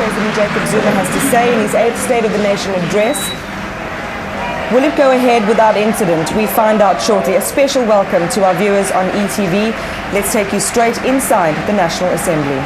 President Jacob Zuma has to say in his 8th State of the Nation address. Will it go ahead without incident? We find out shortly. A special welcome to our viewers on ETV. Let's take you straight inside the National Assembly.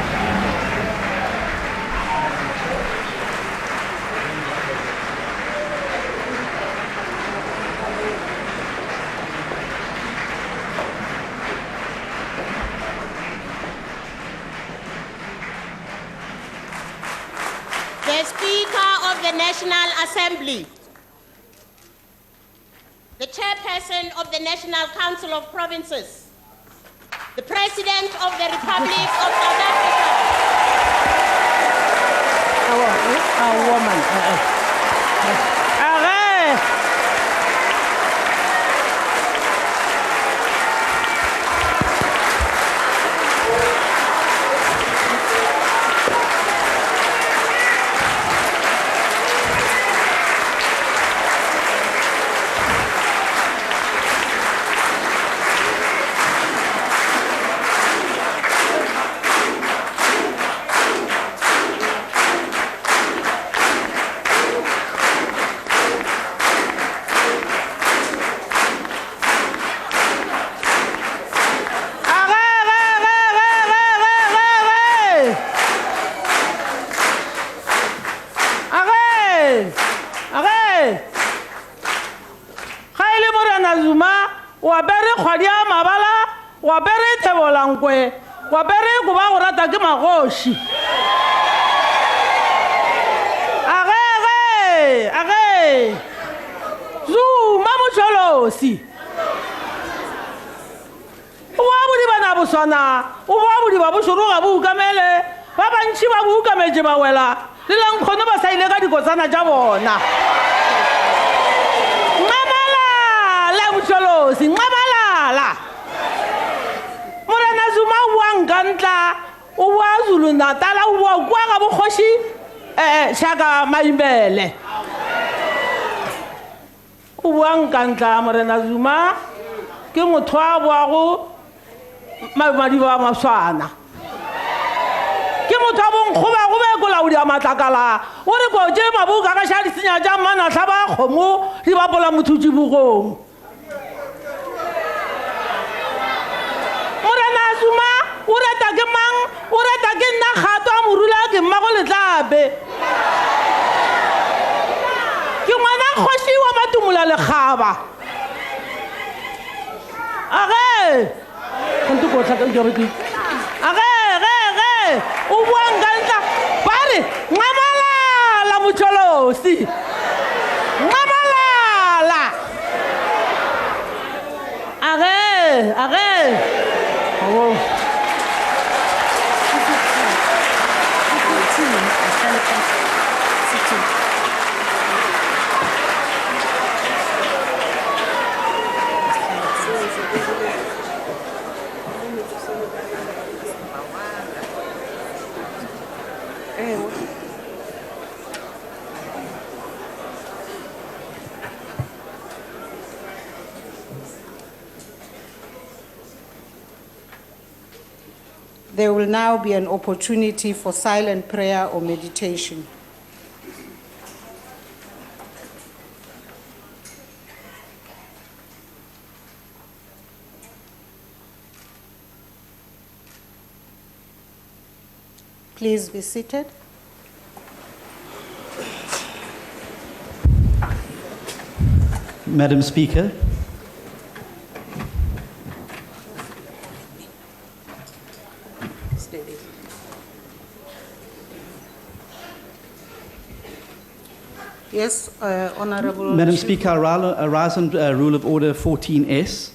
The Speaker of the National Assembly, the Chairperson of the National Council of Provinces, the President of the Republic of South Africa. Our woman. Zuma, wabere khodia mabala, wabere tebolangwe, wabere kuba urata kimagoshi. Age, Zuma mucholosi. Uwabudi bana busona, uwabudi babushuru abuka mele, babanchi babuka meje bawela. Lilang khono basaile ka dikosana tja bona. Mucholosi ngabalala Morena Zuma wangantla uwazulu natala uwa kwa bukhoshi shaka maimbele uwangantla Morena Zuma ke motho a boago mabadi ba maswana ke motho a bonkgoba go be go laudi a matlakala o re go je mabuka ka sha ditsenya tja mana tlaba khomo di bapola mothuji bugong urata ke mang urata ke nna khato a morula ke mmago letlabe ke ngwana kgoshi wa matumula legaba age konto go tla ka jore age o buangantla bare ngamalala mucholosi ngamalala age oh There will now be an opportunity for silent prayer or meditation. Please be seated. Madam Speaker, yes, Honorable Madam Speaker, I rise on Rule of Order 14S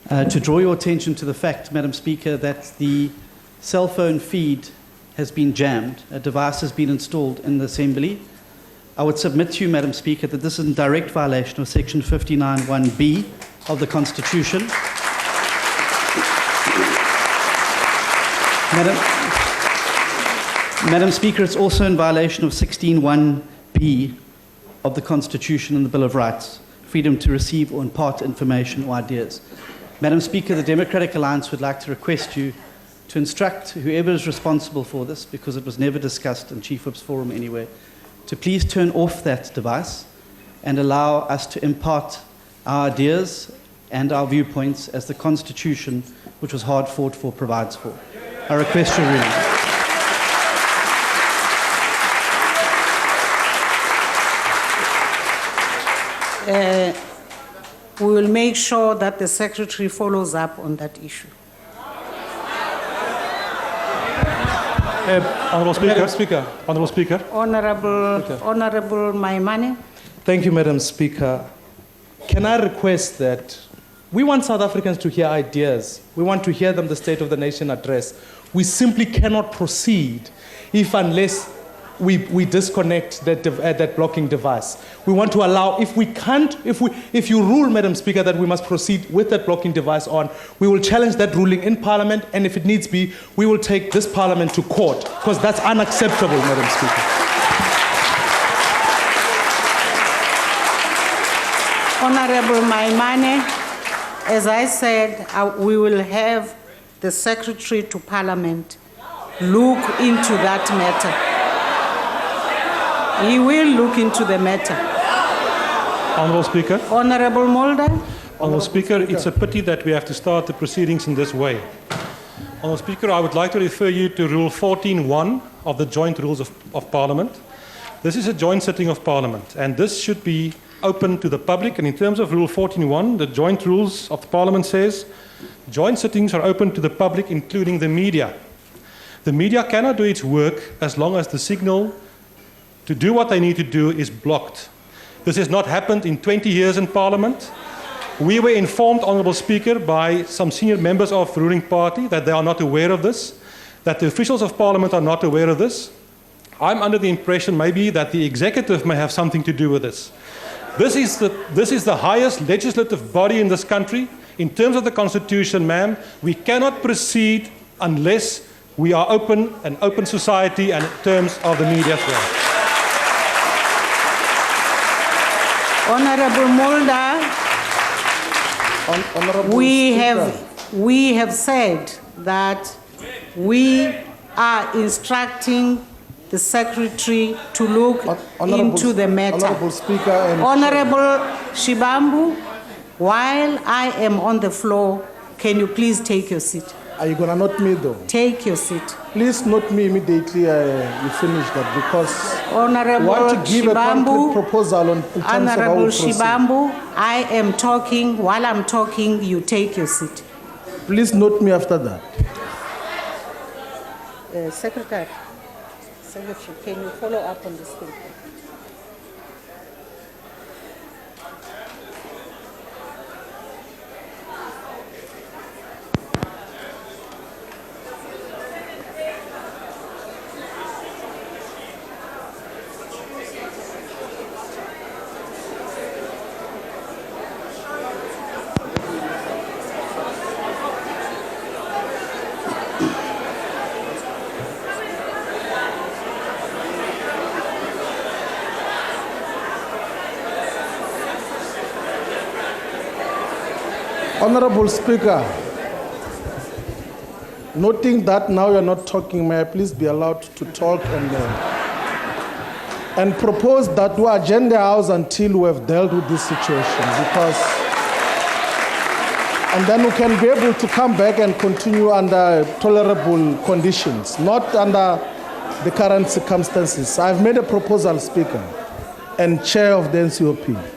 to draw your attention to the fact, Madam Speaker, that the cell phone feed has been jammed. A device has been installed in the Assembly. I would submit to you, Madam Speaker, that this is in direct violation of Section 59(1)(b) of the Constitution. Madam Speaker, it's also in violation of 16(1)(b) of the Constitution and the Bill of Rights, freedom to receive or impart information or ideas. Madam Speaker, the Democratic Alliance would like to request you to instruct whoever is responsible for this, because it was never discussed in Chief Whip's forum anyway, to please turn off that device and allow us to impart our ideas and our viewpoints as the Constitution, which was hard fought for, provides for. I request your ruling. We will make sure that the Secretary follows up on that issue. Honourable Speaker. Honourable Maimane. Thank you, Madam Speaker. Can I request that we want South Africans to hear ideas. We want to hear them the State of the Nation address. We simply cannot proceed unless we disconnect that blocking device. We want to allow, if you rule, Madam Speaker, that we must proceed with that blocking device on, we will challenge that ruling in Parliament, and if it needs be, we will take this Parliament to court, because that's unacceptable, Madam Speaker. Honourable Maimane, as I said, we will have the Secretary to Parliament look into that matter. He will look into the matter. Honourable Speaker. Honourable Mulder. Honourable Speaker, it's a pity that we have to start the proceedings in this way. Honourable Speaker, I would like to refer you to Rule 14.1 of the Joint Rules of Parliament. This is a joint sitting of Parliament, and this should be open to the public. And in terms of Rule 14.1, the Joint Rules of the Parliament says, joint sittings are open to the public, including the media. The media cannot do its work as long as the signal to do what they need to do is blocked. This has not happened in 20 years in Parliament. We were informed, Honourable Speaker, by some senior members of the ruling party that they are not aware of this, that the officials of Parliament are not aware of this. I'm under the impression maybe that the executive may have something to do with this. This is the highest legislative body in this country. In terms of the Constitution, ma'am, we cannot proceed unless we are an open society, and in terms of the media as well. Honourable Mulder, we have said that we are instructing the Secretary to look into the matter. Honourable Speaker and Honourable Shibambu, while I am on the floor, can you please take your seat? Are you going to note me though? Take your seat. Please note me immediately you finish that, because Honourable I want to give a concrete proposal in terms of how we Honourable proceed. Shibambu, I am talking. While I'm talking, you take your seat. Please note me after that. Secretary, can you follow up on this thing? Honourable Speaker, noting that now you're not talking, may I please be allowed to talk and propose that we agenda house until we have dealt with this situation, and then we can be able to come back and continue under tolerable conditions, not under the current circumstances. I've made a proposal, Speaker, and Chair of the NCOP.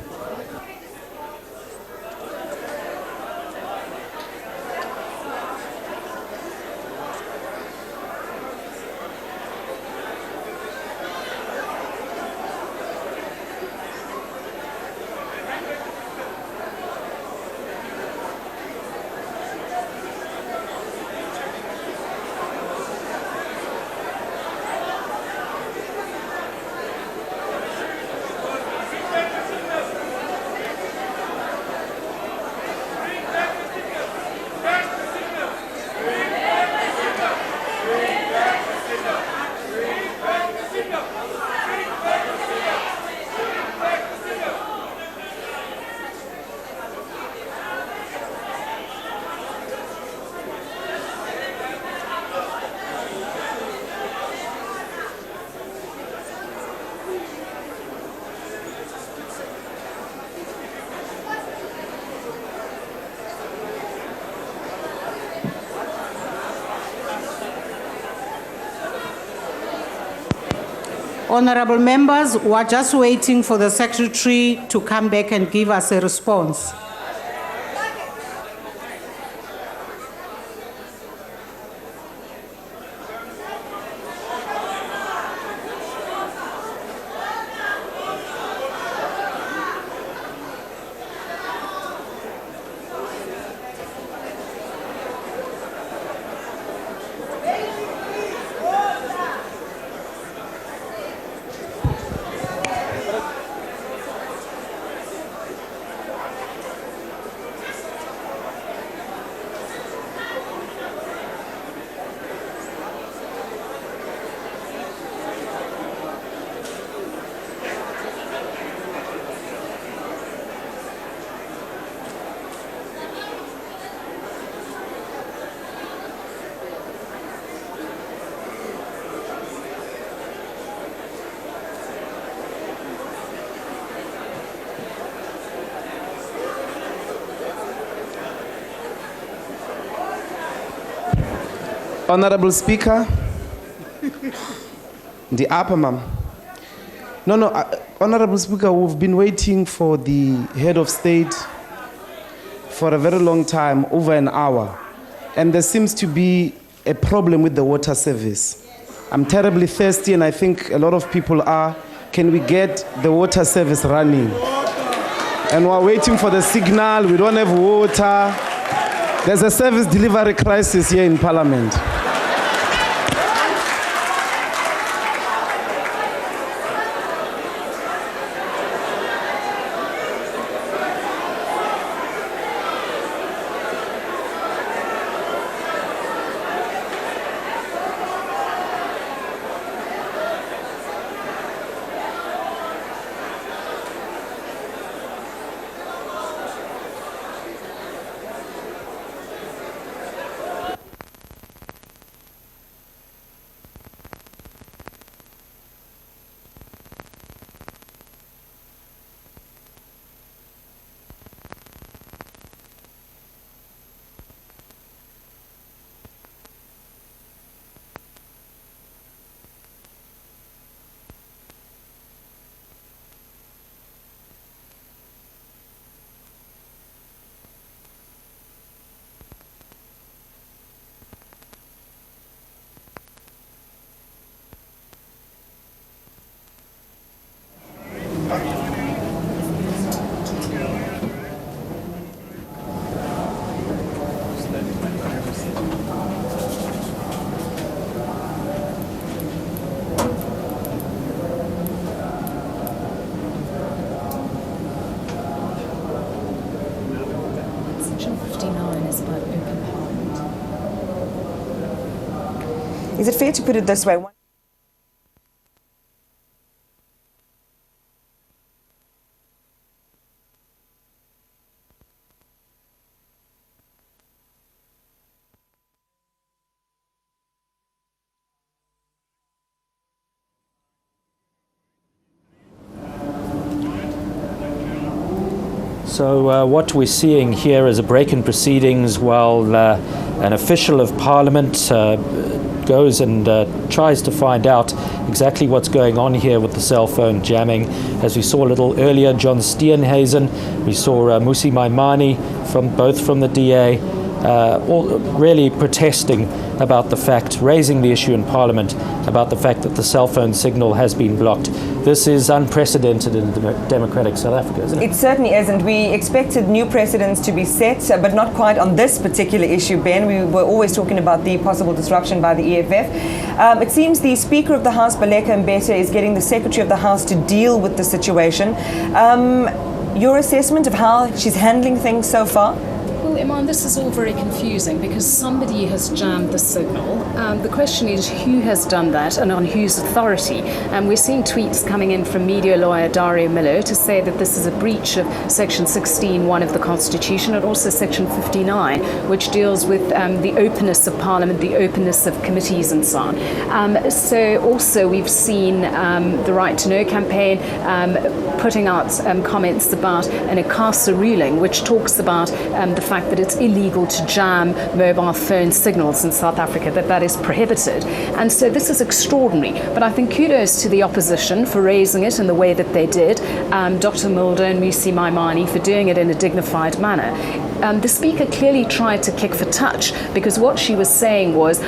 Honorable members, we are just waiting for the Secretary to come back and give us a response. Honorable Speaker, the upper ma'am. Honorable Speaker, we've been waiting for the head of state for a very long time, over an hour, and there seems to be a problem with the water service. I'm terribly thirsty, and I think a lot of people are. Can we get the water service running? And we're waiting for the signal. We don't have water. There's a service delivery crisis here in Parliament. Is it fair to put it this way? So what we're seeing here is a break in proceedings while an official of Parliament goes and tries to find out exactly what's going on here with the cell phone jamming. As we saw a little earlier, John Steenhuisen, we saw Musi Maimane, both from the DA, all really protesting about the fact, raising the issue in Parliament about the fact that the cell phone signal has been blocked. This is unprecedented in democratic South Africa, isn't it? It certainly isn't. We expected new precedents to be set, but not quite on this particular issue, Ben. We were always talking about the possible disruption by the EFF. It seems the Speaker of the House, Baleka Mbete, is getting the Secretary of the House to deal with the situation. Your assessment of how she's handling things so far? Well, Iman, this is all very confusing because somebody has jammed the signal. The question is who has done that and on whose authority. And we're seeing tweets coming in from media lawyer Dario Miller to say that this is a breach of Section 16(1) of the Constitution and also Section 59, which deals with the openness of Parliament, the openness of committees and so on. So also we've seen the Right to Know campaign putting out comments about an ICASA ruling, which talks about the fact fact that it's illegal to jam mobile phone signals in South Africa, that is prohibited. And so this is extraordinary. But I think kudos to the opposition for raising it in the way that they did, Dr. Mulder and Musi Maimane for doing it in a dignified manner. The Speaker clearly tried to kick for touch, because what she was saying was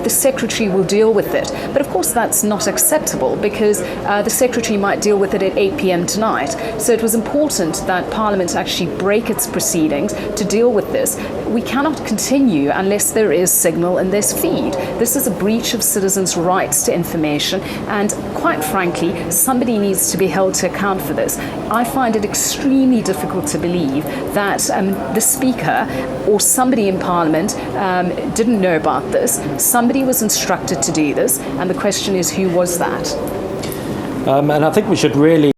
the Secretary will deal with it. But of course that's not acceptable, because the Secretary might deal with it at 8 p.m. tonight. So it was important that Parliament actually break its proceedings to deal with this. We cannot continue unless there is signal and there's feed. This is a breach of citizens' rights to information, and quite frankly, somebody needs to be held to account for this. I find it extremely difficult to believe that the Speaker or somebody in Parliament didn't know about this. Somebody was instructed to do this, and the question is, who was that? And I think we should really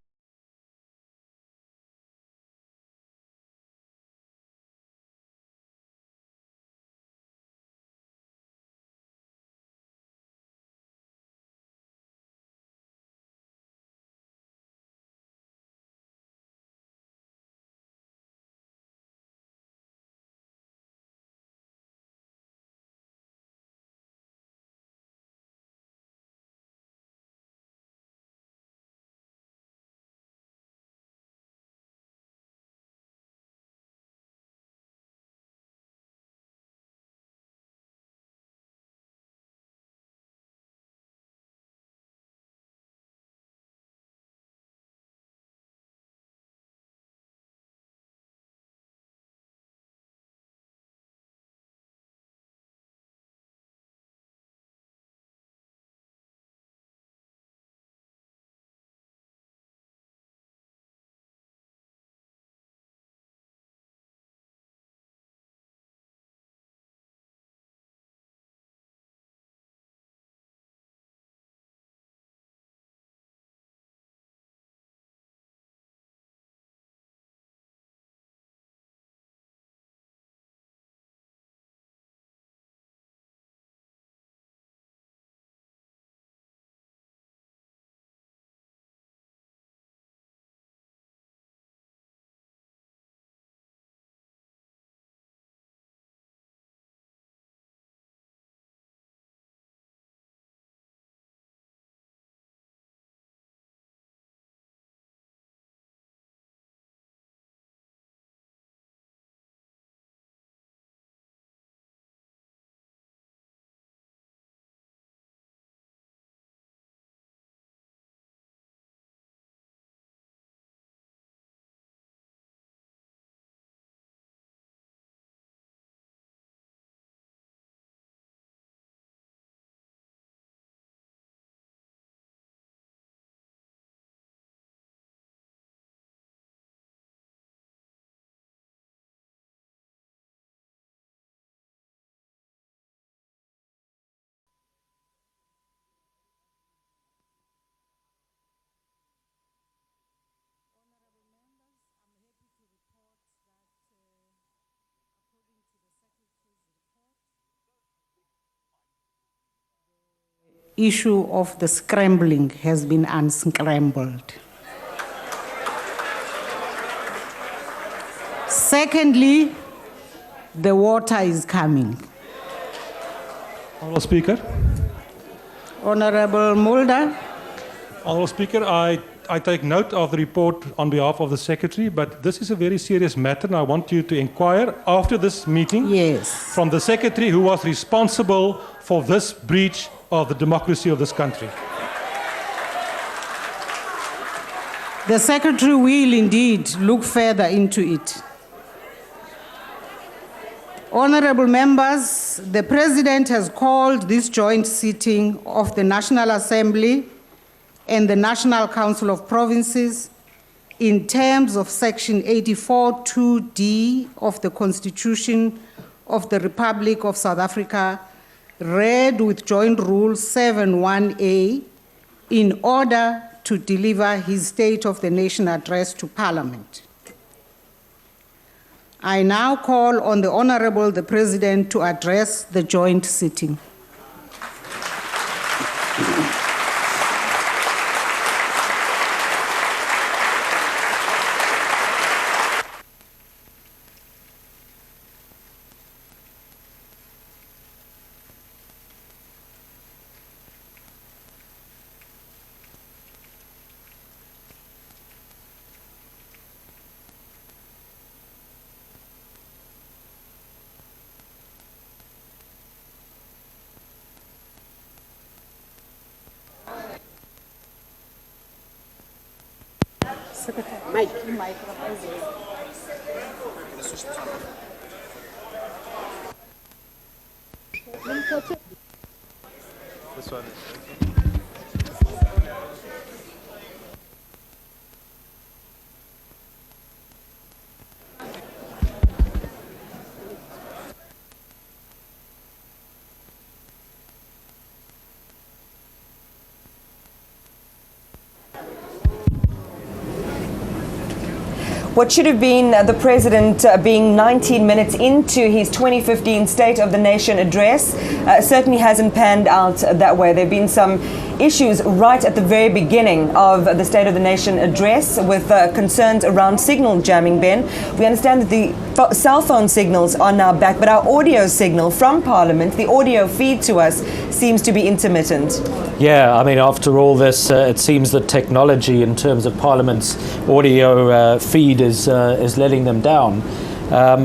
issue of the scrambling has been unscrambled. Secondly, the water is coming. Honourable Speaker. Honourable Mulder. Honourable Speaker, I take note of the report on behalf of the Secretary, but this is a very serious matter, and I want you to inquire after this meeting from the Secretary who was responsible for this breach of the democracy of this country. The Secretary will indeed look further into it. Honourable members, the President has called this joint sitting of the National Assembly and the National Council of Provinces in terms of Section 84(2)(d) of the Constitution of the Republic of South Africa, read with Joint Rule 7(1)(a), in order to deliver his State of the Nation address to Parliament. I now call on the Honourable the President to address the joint sitting. What should have been the president being 19 minutes into his 2015 State of the Nation address certainly hasn't panned out that way. There have been some issues right at the very beginning of the State of the Nation address with concerns around signal jamming, Ben. We understand that the cell phone signals are now back, but our audio signal from Parliament, the audio feed to us, seems to be intermittent. Yeah, I mean, after all this, it seems that technology in terms of Parliament's audio feed is letting them down. Are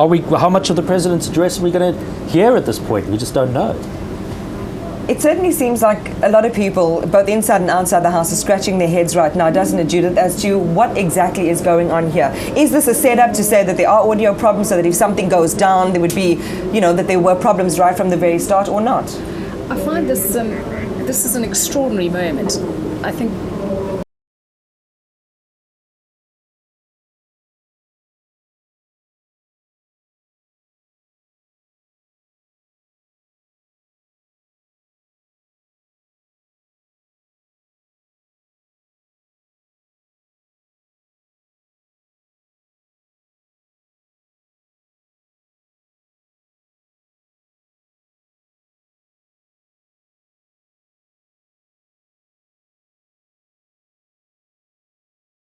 we? How much of the president's address are we going to hear at this point? We just don't know. It certainly seems like a lot of people, both inside and outside the House, are scratching their heads right now, doesn't it, Judith, as to what exactly is going on here? Is this a setup to say that there are audio problems so that if something goes down, there would be, that there were problems right from the very start, or not? I find this is an extraordinary moment. I think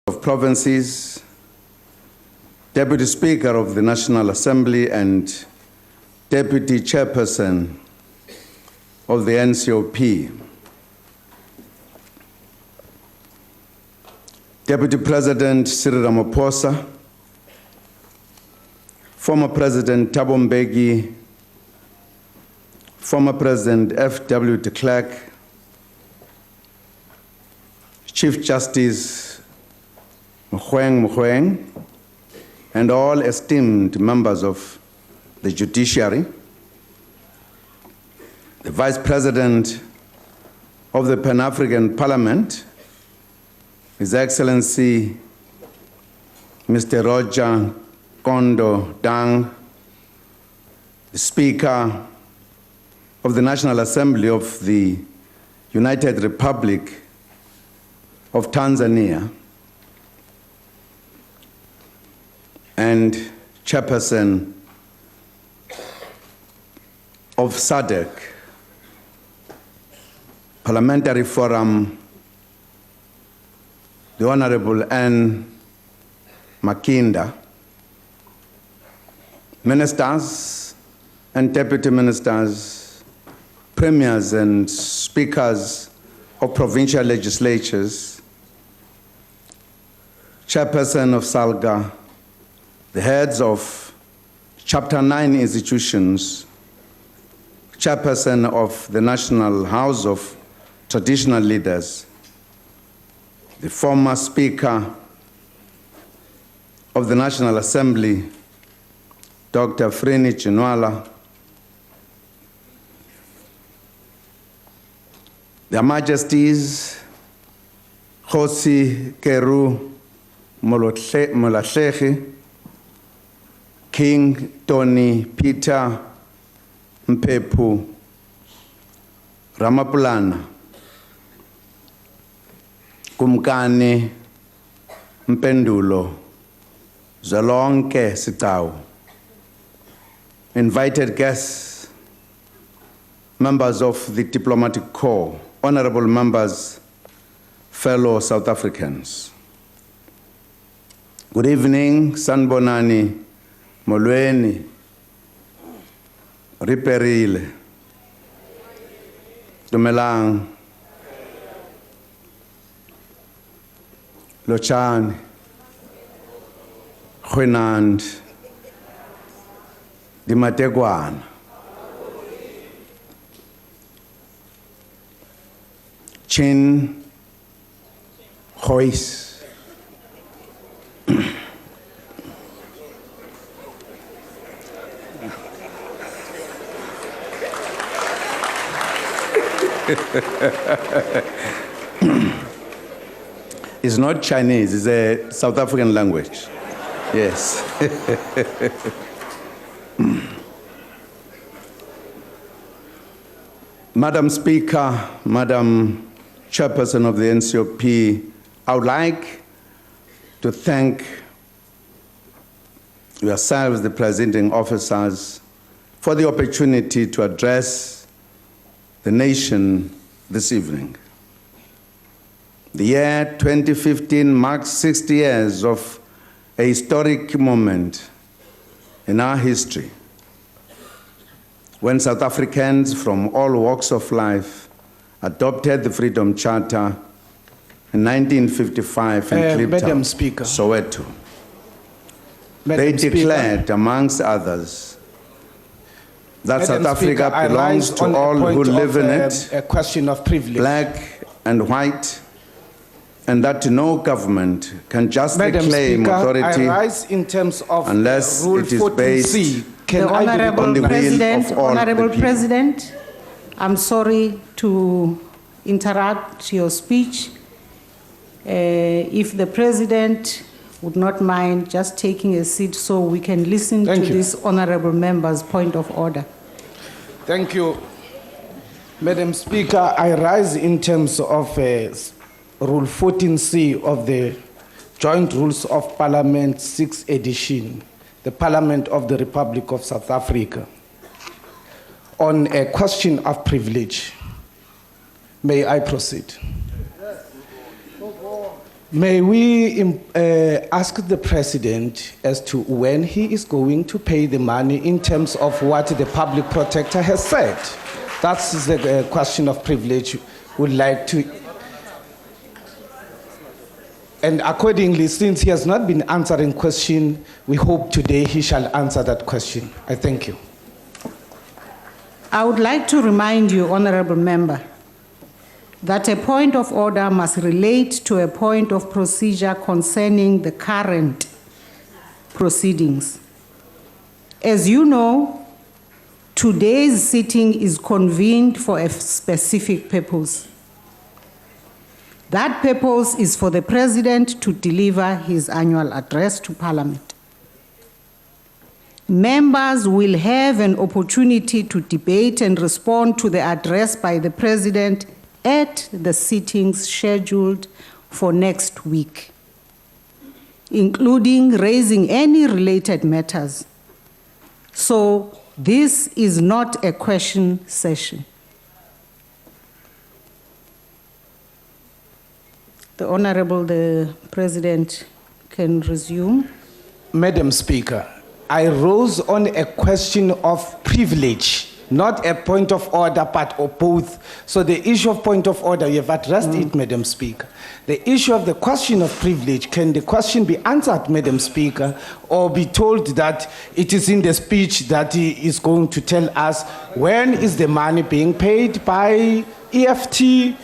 of Provinces, Deputy Speaker of the National Assembly and Deputy Chairperson of the NCOP, Deputy President Cyril Ramaphosa, former President Thabo Mbeki, former President F.W. de Klerk, Chief Justice Mogoeng, and all esteemed members of the judiciary, the Vice President of the Pan-African Parliament, His Excellency Mr. Roger Kondo Dang, the Speaker of the National Assembly of the United Republic of Tanzania, and Chairperson of SADC, Parliamentary Forum, the Honorable Anne Makinda, Ministers and Deputy Ministers, Premiers and Speakers of Provincial Legislatures, Chairperson of SALGA, the heads of Chapter 9 institutions, Chairperson of the National House of Traditional Leaders, the former Speaker of the National Assembly, Dr. Freni Chinwala, Their Majesties, Kgosi Keru Molatlege, King Tony Peter Mpepu Ramapulana, Kumkani Mpendulo Zalonke Sitau, invited guests, members of the Diplomatic Corps, honorable members, fellow South Africans. Good evening, Sanbonani, Molweni, Riperile, Dumelang, Lochani, Khwenand, Dimategwana. Chin, choice. It's not Chinese, it's a South African language. Yes. Madam Speaker, Madam Chairperson of the NCOP, I would like to thank yourselves, the presiding officers, for the opportunity to address the nation this evening. The year 2015 marks 60 years of a historic moment in our history, when South Africans from all walks of life adopted the Freedom Charter in 1955 in Cape Madam Town, Speaker. Soweto. They Madam Speaker. declared, amongst others, that Madam South Speaker, Africa I belongs rise to on a all who point live of, in it, a question of privilege. black and white, and that no government can justly Madam claim Speaker, authority I rise in terms of unless Rule it is 14C. based Can The I be Honorable on the will President, of all the Honorable people. President, I'm sorry to interrupt your speech. If the President would not mind just taking a seat so we can listen Thank to you. this honorable member's point of order. Thank you. Madam Speaker, I rise in terms of Rule 14C of the Joint Rules of Parliament 6th edition, the Parliament of the Republic of South Africa, on a question of privilege. May I proceed? May we ask the President as to when he is going to pay the money in terms of what the public protector has said? That's the question of privilege. Would like to. And accordingly, since he has not been answering question, we hope today he shall answer that question. I thank you. I would like to remind you, honorable member, that a point of order must relate to a point of procedure concerning the current proceedings. As you know, today's sitting is convened for a specific purpose. That purpose is for the President to deliver his annual address to Parliament. Members will have an opportunity to debate and respond to the address by the President at the sittings scheduled for next week, including raising any related matters. So this is not a question session. The Honorable, the President can resume. Madam Speaker, I rose on a question of privilege, not a point of order, but of both. So the issue of point of order, you have addressed it, Madam Speaker. The issue of the question of privilege, can the question be answered, Madam Speaker, or be told that it is in the speech that he is going to tell us when is the money being paid by EFT,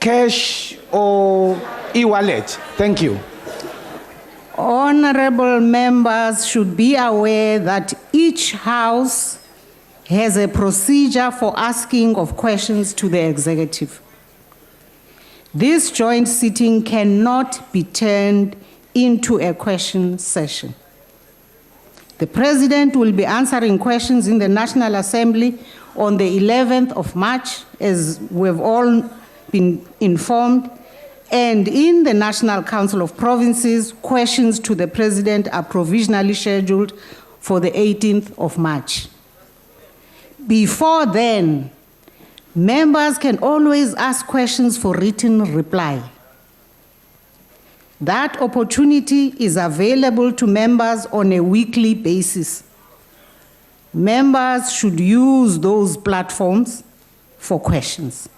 cash, or e-wallet? Thank you. Honorable members should be aware that each house has a procedure for asking of questions to the executive. This joint sitting cannot be turned into a question session. The President will be answering questions in the National Assembly on the 11th of March, as we've all been informed, and in the National Council of Provinces, questions to the President are provisionally scheduled for the 18th of March. Before then, members can always ask questions for written reply. That opportunity is available to members on a weekly basis. Members should use those platforms for questions.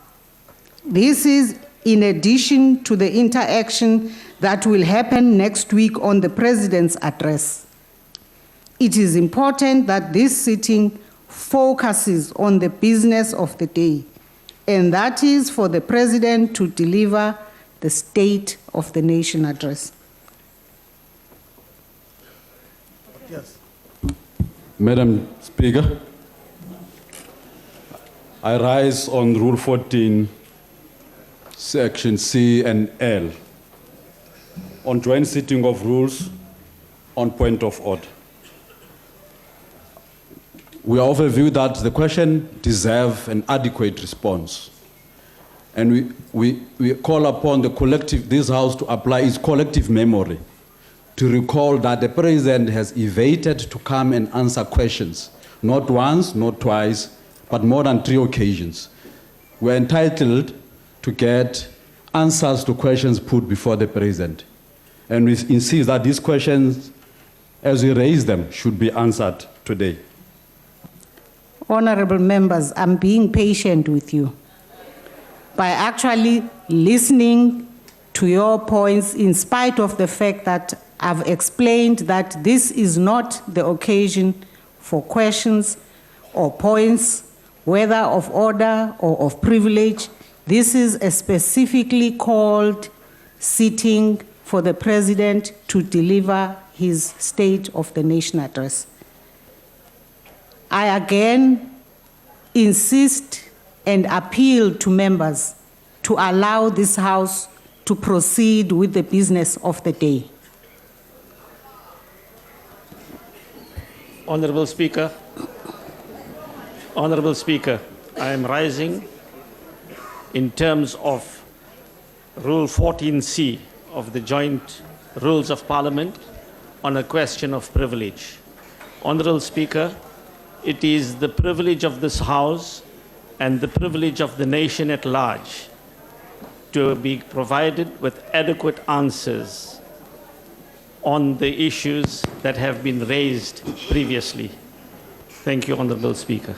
This is in addition to the interaction that will happen next week on the President's address. It is important that this sitting focuses on the business of the day, and that is for the President to deliver the State of the Nation address. Yes. Madam Speaker, I rise on Rule 14, Section C and L, on joint sitting of rules on point of order. We are of a view that the question deserves an adequate response. And we call upon this House to apply its collective memory to recall that the President has evaded to come and answer questions, not once, not twice, but more than 3 occasions. We're entitled to get answers to questions put before the President. And we insist that these questions, as we raise them, should be answered today. Honorable members, I'm being patient with you by actually listening to your points in spite of the fact that I've explained that this is not the occasion for questions or points, whether of order or of privilege. This is a specifically called sitting for the President to deliver his State of the Nation address. I again insist and appeal to members to allow this House to proceed with the business of the day. Honorable Speaker, I am rising in terms of Rule 14C of the Joint Rules of Parliament on a question of privilege. Honorable Speaker, it is the privilege of this House and the privilege of the nation at large to be provided with adequate answers on the issues that have been raised previously. Thank you, Honorable Speaker.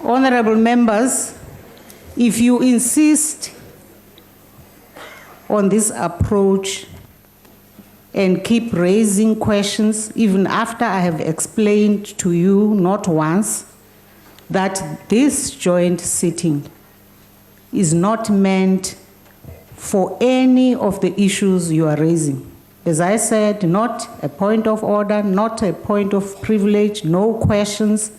Honorable members, if you insist on this approach and keep raising questions, even after I have explained to you not once that this joint sitting is not meant for any of the issues you are raising. As I said, not a point of order, not a point of privilege, no questions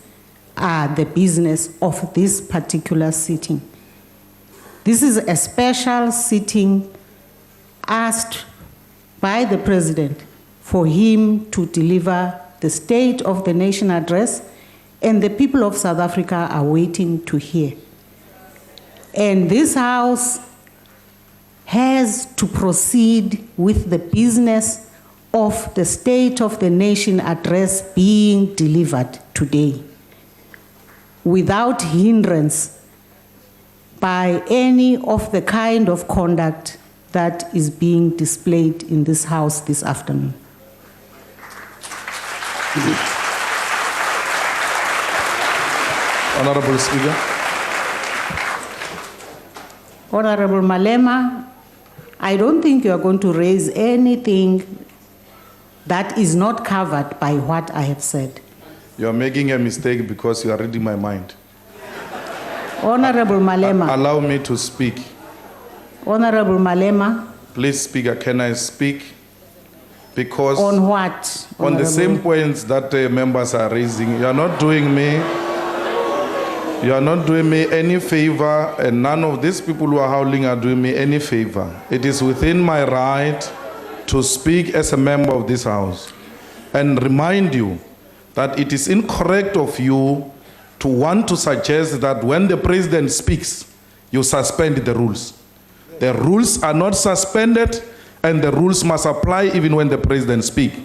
are the business of this particular sitting. This is a special sitting asked by the President for him to deliver the State of the Nation address, and the people of South Africa are waiting to hear. And this House has to proceed with the business of the State of the Nation address being delivered today without hindrance by any of the kind of conduct that is being displayed in this House this afternoon. Honorable Speaker. Honorable Malema, I don't think you are going to raise anything that is not covered by what I have said. You are making a mistake because you are reading my mind. Honorable Malema. Allow me to speak. Honorable Malema. Please, Speaker, can I speak? Because on what? On the same points that members are raising, you are not doing me any favor, and none of these people who are howling are doing me any favor. It is within my right to speak as a member of this House and remind you that it is incorrect of you to want to suggest that when the President speaks, you suspend the rules. The rules are not suspended, and the rules must apply even when the President speaks.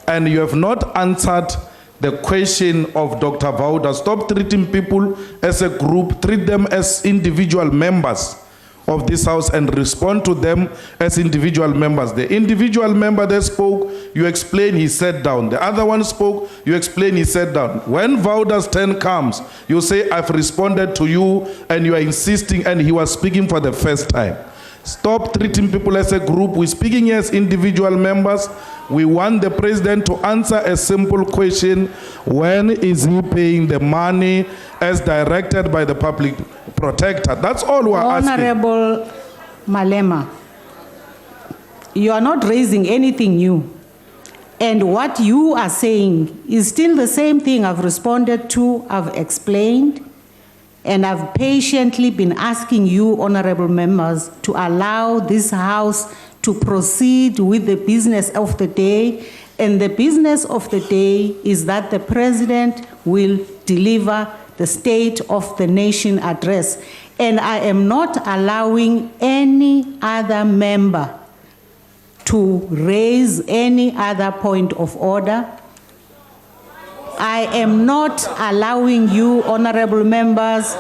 And you have not answered the question of Dr. Vauda. Stop treating people as a group, treat them as individual members of this House and respond to them as individual members. The individual member that spoke, you explain he sat down. The other one spoke, you explain he sat down. When Vauda's turn comes, you say, I've responded to you, and you are insisting, and he was speaking for the first time. Stop treating people as a group. We're speaking as individual members. We want the president to answer a simple question. When is he paying the money as directed by the public protector? That's all we're asking. Honorable Malema, you are not raising anything new. And what you are saying is still the same thing I've responded to, I've explained, and I've patiently been asking you, honorable members, to allow this House to proceed with the business of the day. And the business of the day is that the president will deliver the State of the Nation address. And I am not allowing any other member to raise any other point of order. I am not allowing you, honorable members,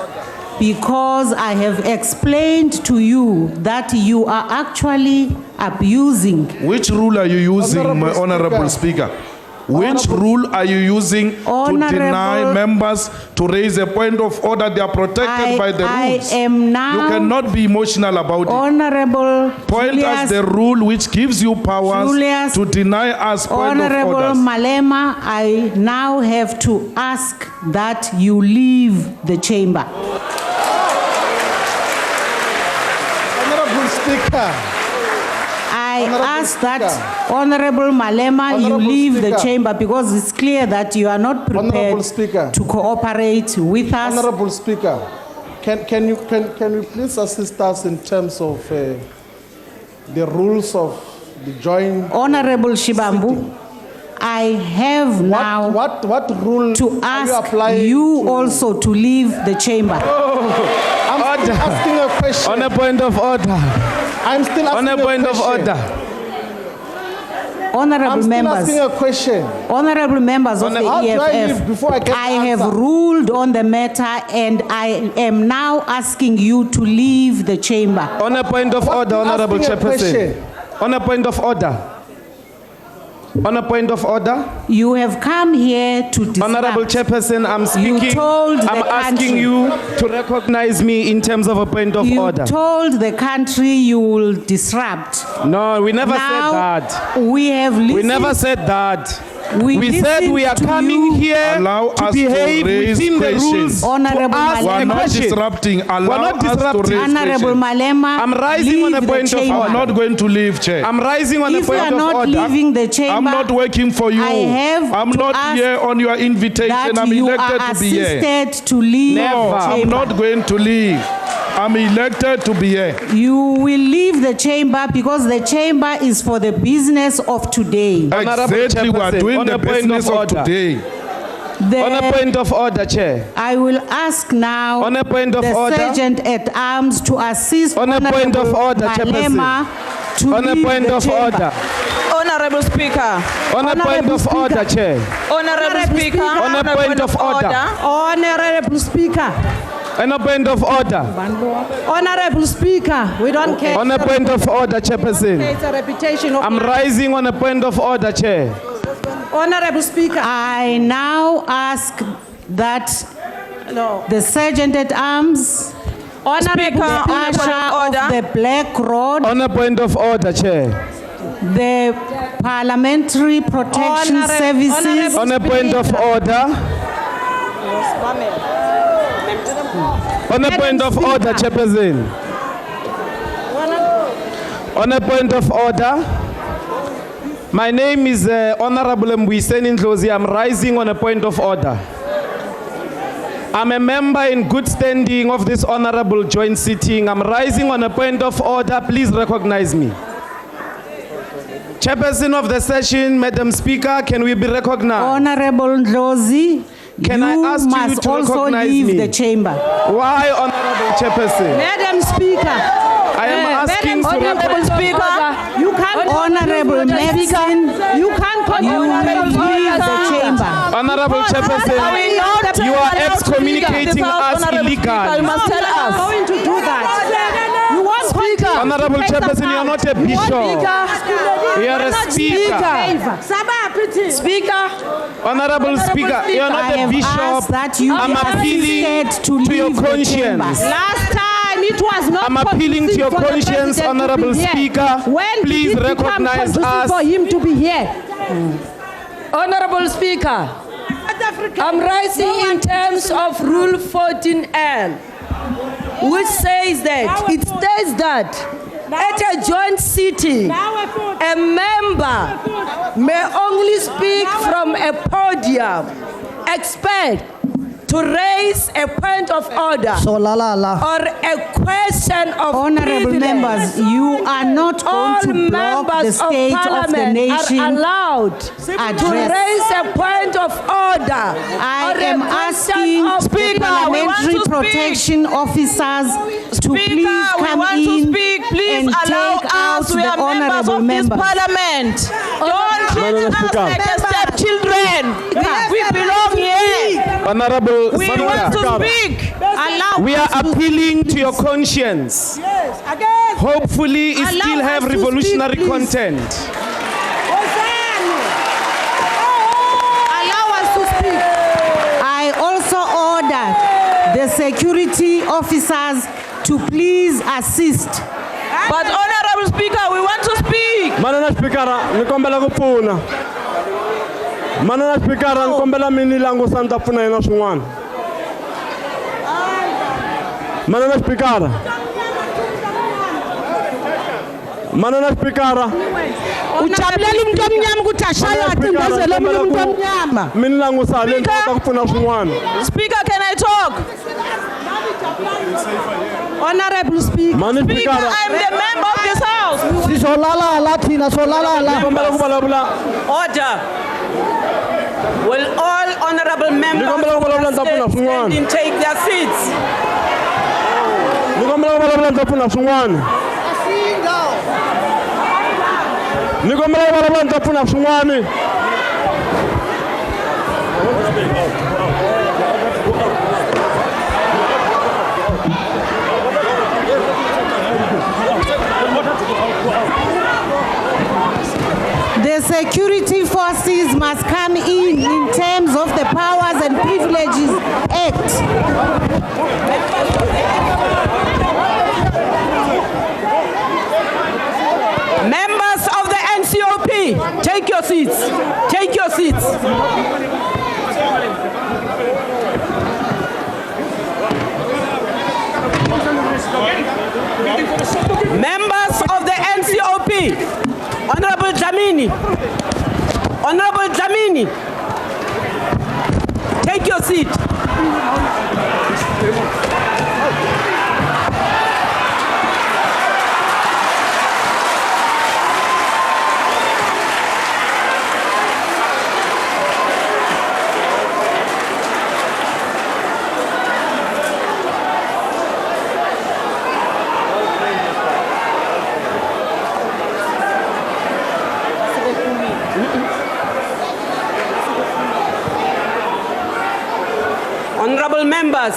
because I have explained to you that you are actually abusing. Which rule are you using, Honorable Speaker? Which rule are you using to deny members to raise a point of order? They are protected by the rules. I am now. You cannot be emotional about it. Honorable Point us the rule which gives you powers to deny us point of Honorable orders. Malema, I now have to ask that you leave the chamber. Honorable Speaker. I ask that, Honorable Malema, you leave the chamber because it's clear that you are not prepared to cooperate with us. Honorable Speaker, can you please assist us in terms of the rules of the joint... Honorable Shibambu, I have now what rule to ask you also to leave the chamber. I'm still asking a question. On a point of order. I'm still asking on a point of order. Honorable members, asking a question. Honorable members of the EFF, I have ruled on the matter and I am now asking you to leave the chamber. On a point of order, Honorable Chairperson. On a point of order. On a point of order. You have come here to disrupt. Honorable Chairperson, I'm speaking. I'm asking you to recognize me in terms of a point of order. You told the country you will disrupt. No, we never said that. We have listened. We never said that. We said we are coming here to behave within the rules. Honorable Malema. We're not disrupting. Allow us to raise Honorable Malema, I'm rising on a point of order. I'm not going to leave, Chair. I'm rising on a point of order. If you are not leaving the chamber, I'm not working for you. I'm not here on your invitation. I'm elected to be here. You are assisted to leave the chamber. I'm not going to leave. I'm elected to be here. You will leave the chamber because the chamber is for the business of today. Exactly, we are doing the business of today. On a point of order, Chair. I will ask now on a point of the order. Sergeant at Arms to assist on a point of order, Malema to on a point of chamber. order. Honorable Speaker. On a point of order, Chair. Honorable Speaker. On a point of order. Honorable Speaker. On a point of order. Honorable Speaker, we don't care. On a point of order, Chairperson. It's a reputation of I'm rising on a point of order, Chair. Honorable Speaker, I now ask that the Sergeant at Arms, Honorable Usher of the Black Road, on a point of order, Chair. The Parliamentary Protection Services, on a point of order. On a point of order, Chairperson. On a point of order. My name is Honorable Mbuyiseni Ndlozi. I'm rising on a point of order. I'm a member in good standing of this honorable joint sitting. I'm rising on a point of order. Please recognize me. Chairperson of the session, Madam Speaker, can we be recognized? Honorable Ndlozi, can I ask you to also recognize leave me? the chamber. Why, Honorable Chairperson? Madam Speaker, I am asking to Honorable Speaker, you can't. Honorable Maxine, you can't leave the chamber. Honorable Chairperson, you are excommunicating us illegally. You must tell us. I'm going to do that. You want Speaker? Honorable Chairperson, you are not a bishop. You are a speaker. Speaker. Honorable Speaker, you are not a bishop. That you I'm appealing to your conscience. Last time it was not I'm appealing to your conducive for the conscience, president to Honorable be here. Speaker. When Please did it become recognize conducive us. for him to be here? Honorable Speaker, I'm rising in terms of Rule 14L, which says that, it states that at a joint sitting, a member may only speak from a podium, except to raise a point of order or a question of Honorable privilege. members, you are not going to block the state of the nation are allowed to address. raise a point of order. I or a am question asking of the privilege. parliamentary protection officers to please come in and take out the honorable members. Parliament. Don't treat Madam us Speaker. like a stepchildren. We belong here. Honorable We Speaker, want to speak. Allow we are us to appealing to your conscience. Yes, again. Hopefully, it Allow still us have to revolutionary speak, please. content. Allow us to speak. I also order the security officers to please assist. But Honorable Speaker, we want to speak. Manana Speaker, nikombela kupfuna. Manana Speaker, nikombela mini langu santa pfuna yena swin'wana. Manana Speaker. Manana Speaker. Ujabulela umuntu omnyama ukuthi ashaya acindezele omunye umuntu omnyama. Mini langu sale ndifuna kupfuna swin'wana. Speaker, can I talk? Honorable Speaker. Mani Speaker, Speaker. I'm the member of this house. Sizolalala thina solalala. Nikombela kubalabula. Order. Will all honorable members Nikombela kubalabula ndafuna swin'wana. stand and take their seats? Nikombela kubalabula ndafuna swin'wana. Nikombela kubalabula ndafuna swin'wana. The security forces must come in terms of the Powers and Privileges Act. Members of the NCOP, take your seats. Take your seats. Members of the NCOP, Honorable Dlamini, Honorable Dlamini, take your seat. Honorable members,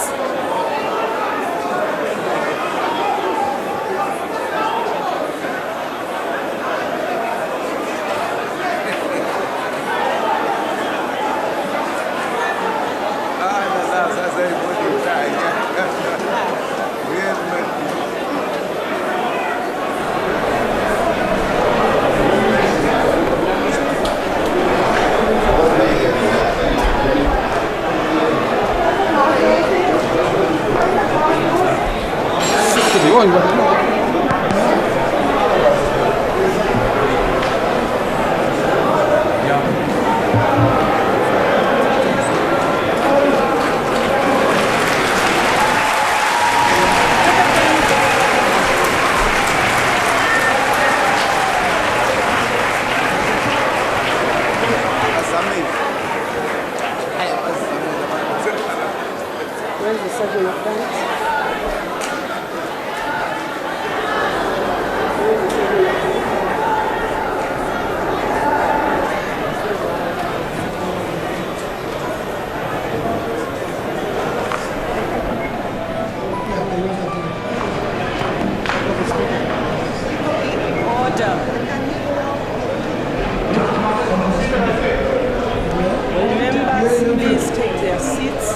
please take their seats.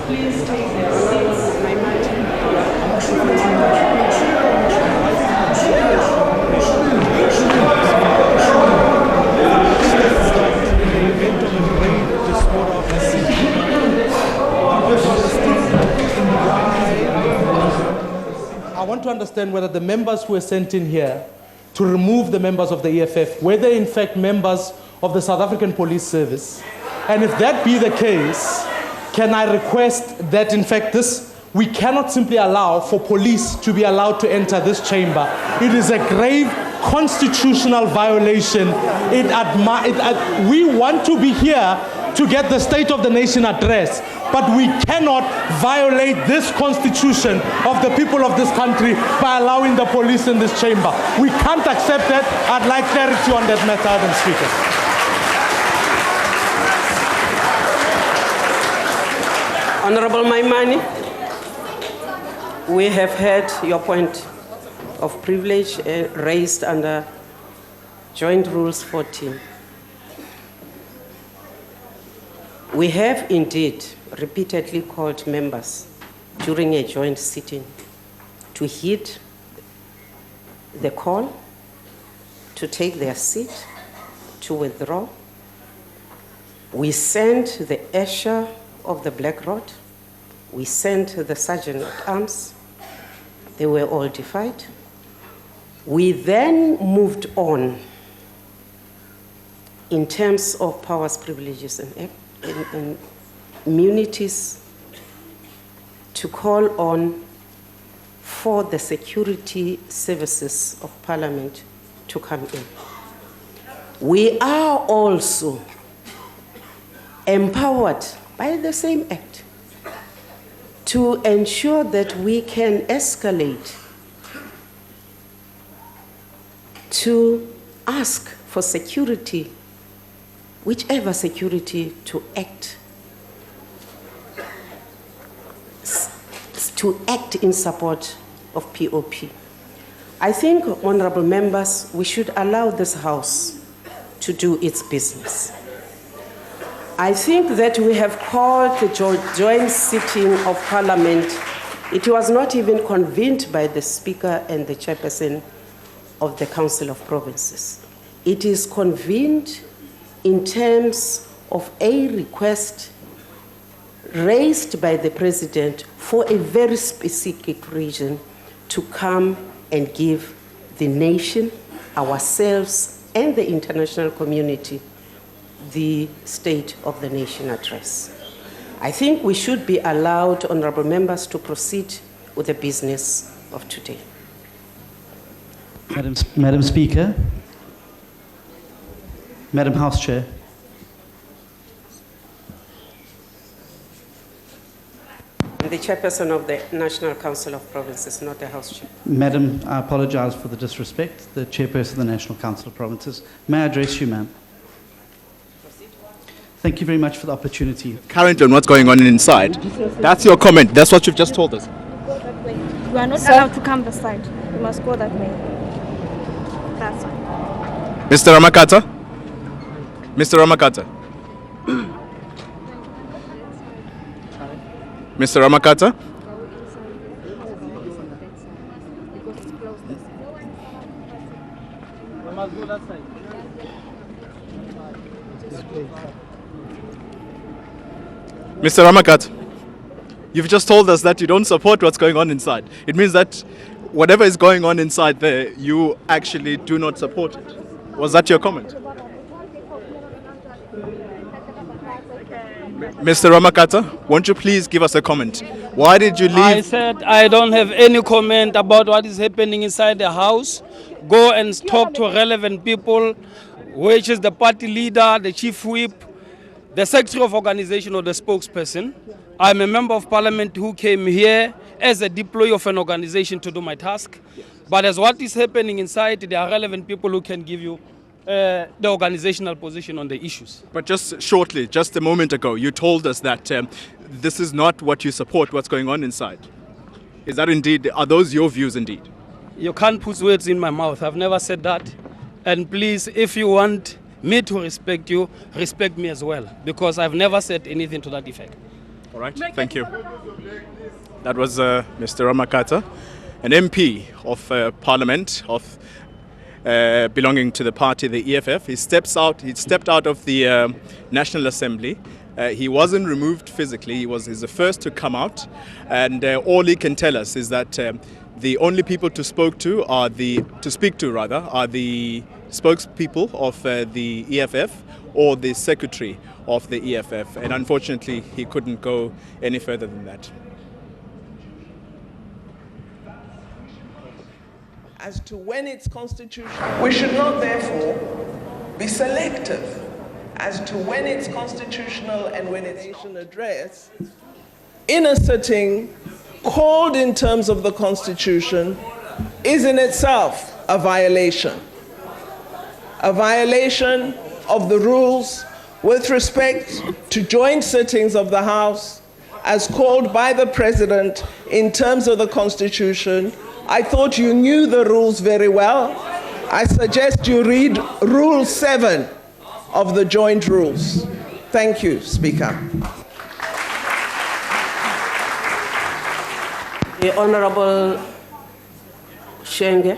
Please understand whether the members who were sent in here to remove the members of the EFF, were they in fact members of the South African Police Service? And if that be the case, can I request that in fact we cannot simply allow for police to be allowed to enter this chamber. It is a grave constitutional violation. We want to be here to get the State of the Nation address, but we cannot violate this constitution of the people of this country by allowing the police in this chamber. We can't accept that. I'd like clarity on that matter, Madam Speaker. Honorable Maimani, we have heard your point of privilege raised under Joint Rules 14. We have indeed repeatedly called members during a joint sitting to heed the call, to take their seat, to withdraw. We sent the usher of the Black Rod. We sent the Sergeant at Arms. They were all defied. We then moved on in terms of powers, privileges, and immunities to call on for the security services of Parliament to come in. We are also empowered by the same Act to ensure that we can escalate to ask for security, whichever security to act in support of POP. I think, honorable members, we should allow this House to do its business. I think that we have called the joint sitting of Parliament. It was not even convened by the Speaker and the Chairperson of the Council of Provinces. It is convened in terms of a request raised by the President for a very specific reason to come and give the nation, ourselves, and the international community the State of the Nation address. I think we should be allowed, honorable members, to proceed with the business of today. Madam Speaker, Madam House Chair. The Chairperson of the National Council of Provinces, not the House Chair. Madam, I apologize for the disrespect. The Chairperson of the National Council of Provinces. May I address you, ma'am? Thank you very much for the opportunity. Currently on what's going on inside. That's your comment. That's what you've just told us. You are not allowed to come this side. You must go that way. That's fine. Mr. Ramakata? Mr. Ramakata? Mr. Ramakata? Mr. Ramakata, you've just told us that you don't support what's going on inside. It means that whatever is going on inside there, you actually do not support it. Was that your comment? Mr. Ramakata, won't you please give us a comment? Why did you leave? I said I don't have any comment about what is happening inside the House. Go and talk to relevant people, which is the party leader, the chief whip, the secretary of organization or the spokesperson. I'm a member of Parliament who came here as a deployee of an organization to do my task. But as what is happening inside, there are relevant people who can give you the organizational position on the issues. But just shortly, just a moment ago, you told us that this is not what you support, what's going on inside. Is that indeed, are those your views indeed? You can't put words in my mouth. I've never said that. And please, if you want me to respect you, respect me as well, because I've never said anything to that effect. All right, thank you. That was Mr. Ramakata, an MP of Parliament of belonging to the party, the EFF. He stepped out of the National Assembly. He wasn't removed physically. He's the first to come out, and all he can tell us is that The only people to speak to are the spokespeople of the EFF or the secretary of the EFF, and unfortunately he couldn't go any further than that. As to when it's constitutional, we should not therefore be selective as to when it's constitutional and when it's nation address in a sitting called in terms of the Constitution is in itself a violation of the rules with respect to joint sittings of the House as called by the President in terms of the Constitution. I thought you knew the rules very well. I suggest you read Rule 7 of the joint rules. Thank you, Speaker. The Honorable Shenge,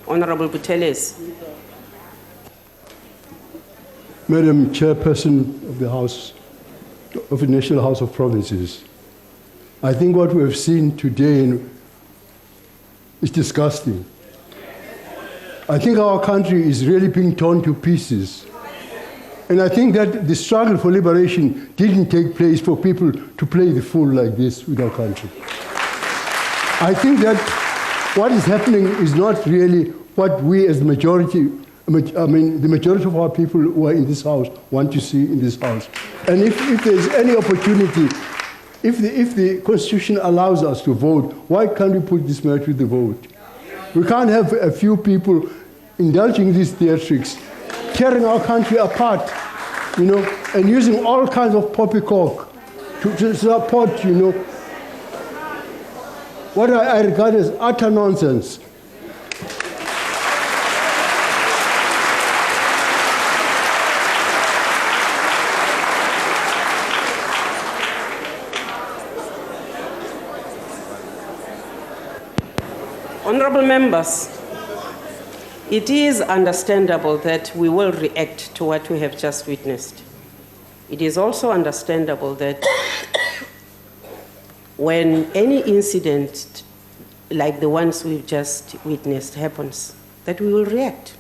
Honorable Buteles. Madam Chairperson of the House, of the National House of Provinces, I think what we have seen today is disgusting. I think our country is really being torn to pieces. And I think that the struggle for liberation didn't take place for people to play the fool like this with our country. I think that what is happening is not really what we as the majority, the majority of our people who are in this House want to see in this House. And if there's any opportunity, if the Constitution allows us to vote, why can't we put this matter to the vote? We can't have a few people indulging in these theatrics, tearing our country apart, and using all kinds of poppycock to support, what I regard as utter nonsense. Honorable members, it is understandable that we will react to what we have just witnessed. It is also understandable that when any incident like the ones we've just witnessed happens, that we will react.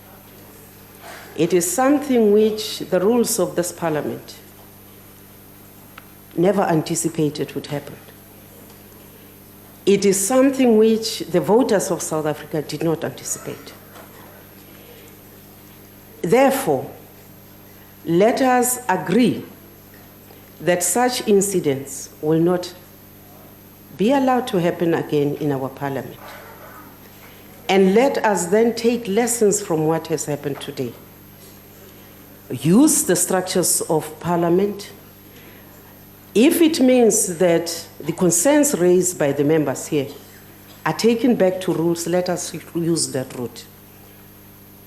It is something which the rules of this parliament never anticipated would happen. It is something which the voters of South Africa did not anticipate. Therefore, let us agree that such incidents will not be allowed to happen again in our parliament. And let us then take lessons from what has happened today. Use the structures of parliament. If it means that the concerns raised by the members here are taken back to rules, let us use that route.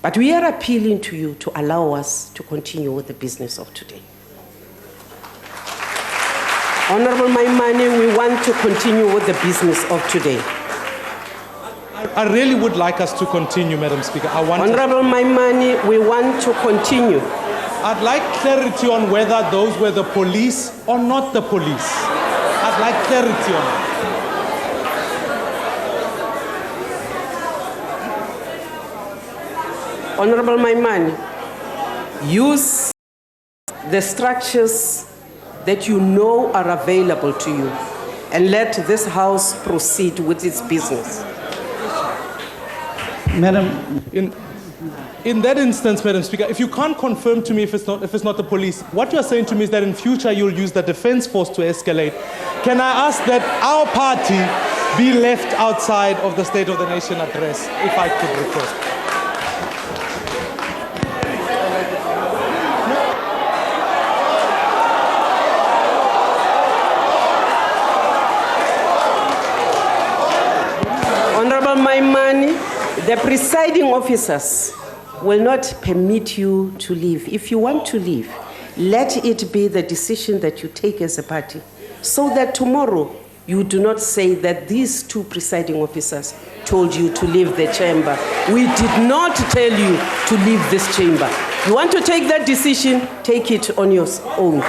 But we are appealing to you to allow us to continue with the business of today. Honorable Maimane, we want to continue with the business of today. I really would like us to continue, Madam Speaker. Honorable Maimane, we want to continue. I'd like clarity on whether those were the police or not the police. I'd like clarity on that. Honorable Maimane, use the structures that you know are available to you and let this House proceed with its business. Madam, in that instance, Madam Speaker, if you can't confirm to me if it's not the police, what you're saying to me is that in future you'll use the defense force to escalate. Can I ask that our party be left outside of the State of the Nation address, if I could request? Honorable Maimane, the presiding officers will not permit you to leave. If you want to leave, let it be the decision that you take as a party, so that tomorrow you do not say that these two presiding officers told you to leave the chamber. We did not tell you to leave this chamber. You want to take that decision, take it on your own.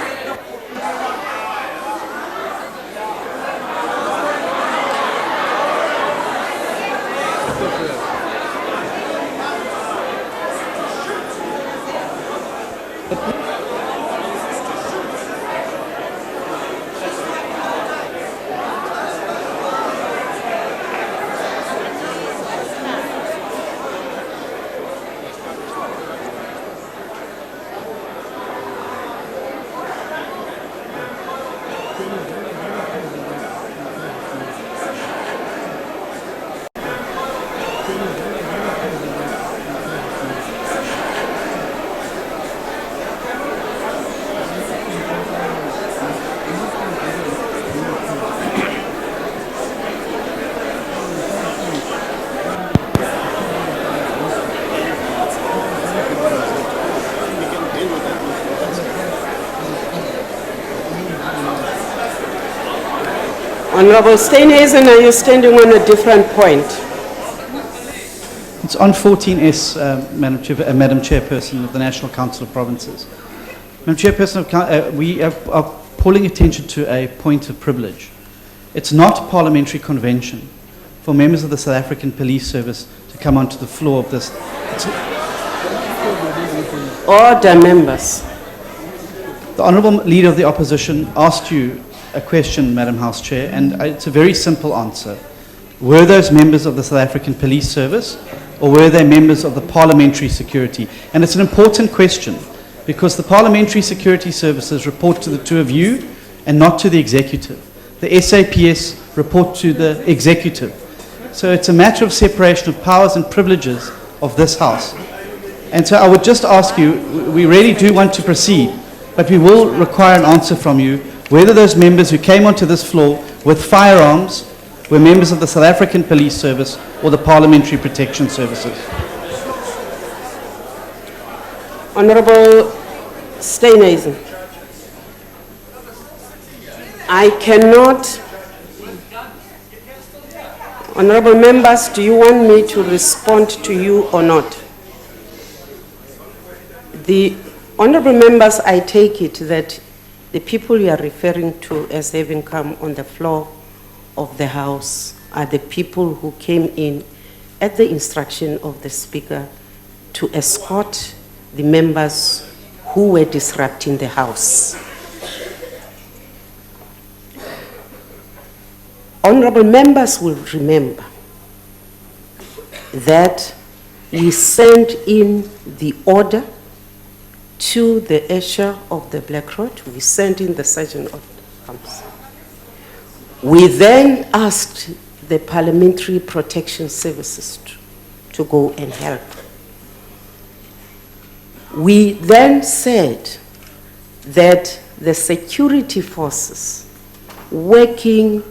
Honorable Steenhuisen, are you standing on a different point? It's on 14S, Madam Chairperson of the National Council of Provinces. Madam Chairperson, we are calling attention to a point of privilege. It's not parliamentary convention for members of the South African Police Service to come onto the floor of this. Order, members. The Honourable Leader of the Opposition asked you a question, Madam House Chair, and it's a very simple answer. Were those members of the South African Police Service, or were they members of the Parliamentary Security? And it's an important question, because the Parliamentary Security Services report to the two of you and not to the Executive. The SAPS report to the Executive. So it's a matter of separation of powers and privileges of this House. And so I would just ask you, we really do want to proceed, but we will require an answer from you whether those members who came onto this floor with firearms were members of the South African Police Service or the Parliamentary Protection Services. Honorable Steenhuisen, I cannot. Honorable members, do you want me to respond to you or not? The honorable members, I take it that the people you are referring to as having come on the floor of the House are the people who came in at the instruction of the Speaker to escort the members who were disrupting the House. Honorable members will remember that we sent in the order to the usher of the Black Road. We sent in the Sergeant of Arms. We then asked the Parliamentary Protection Services to go and help. We then said that the security forces working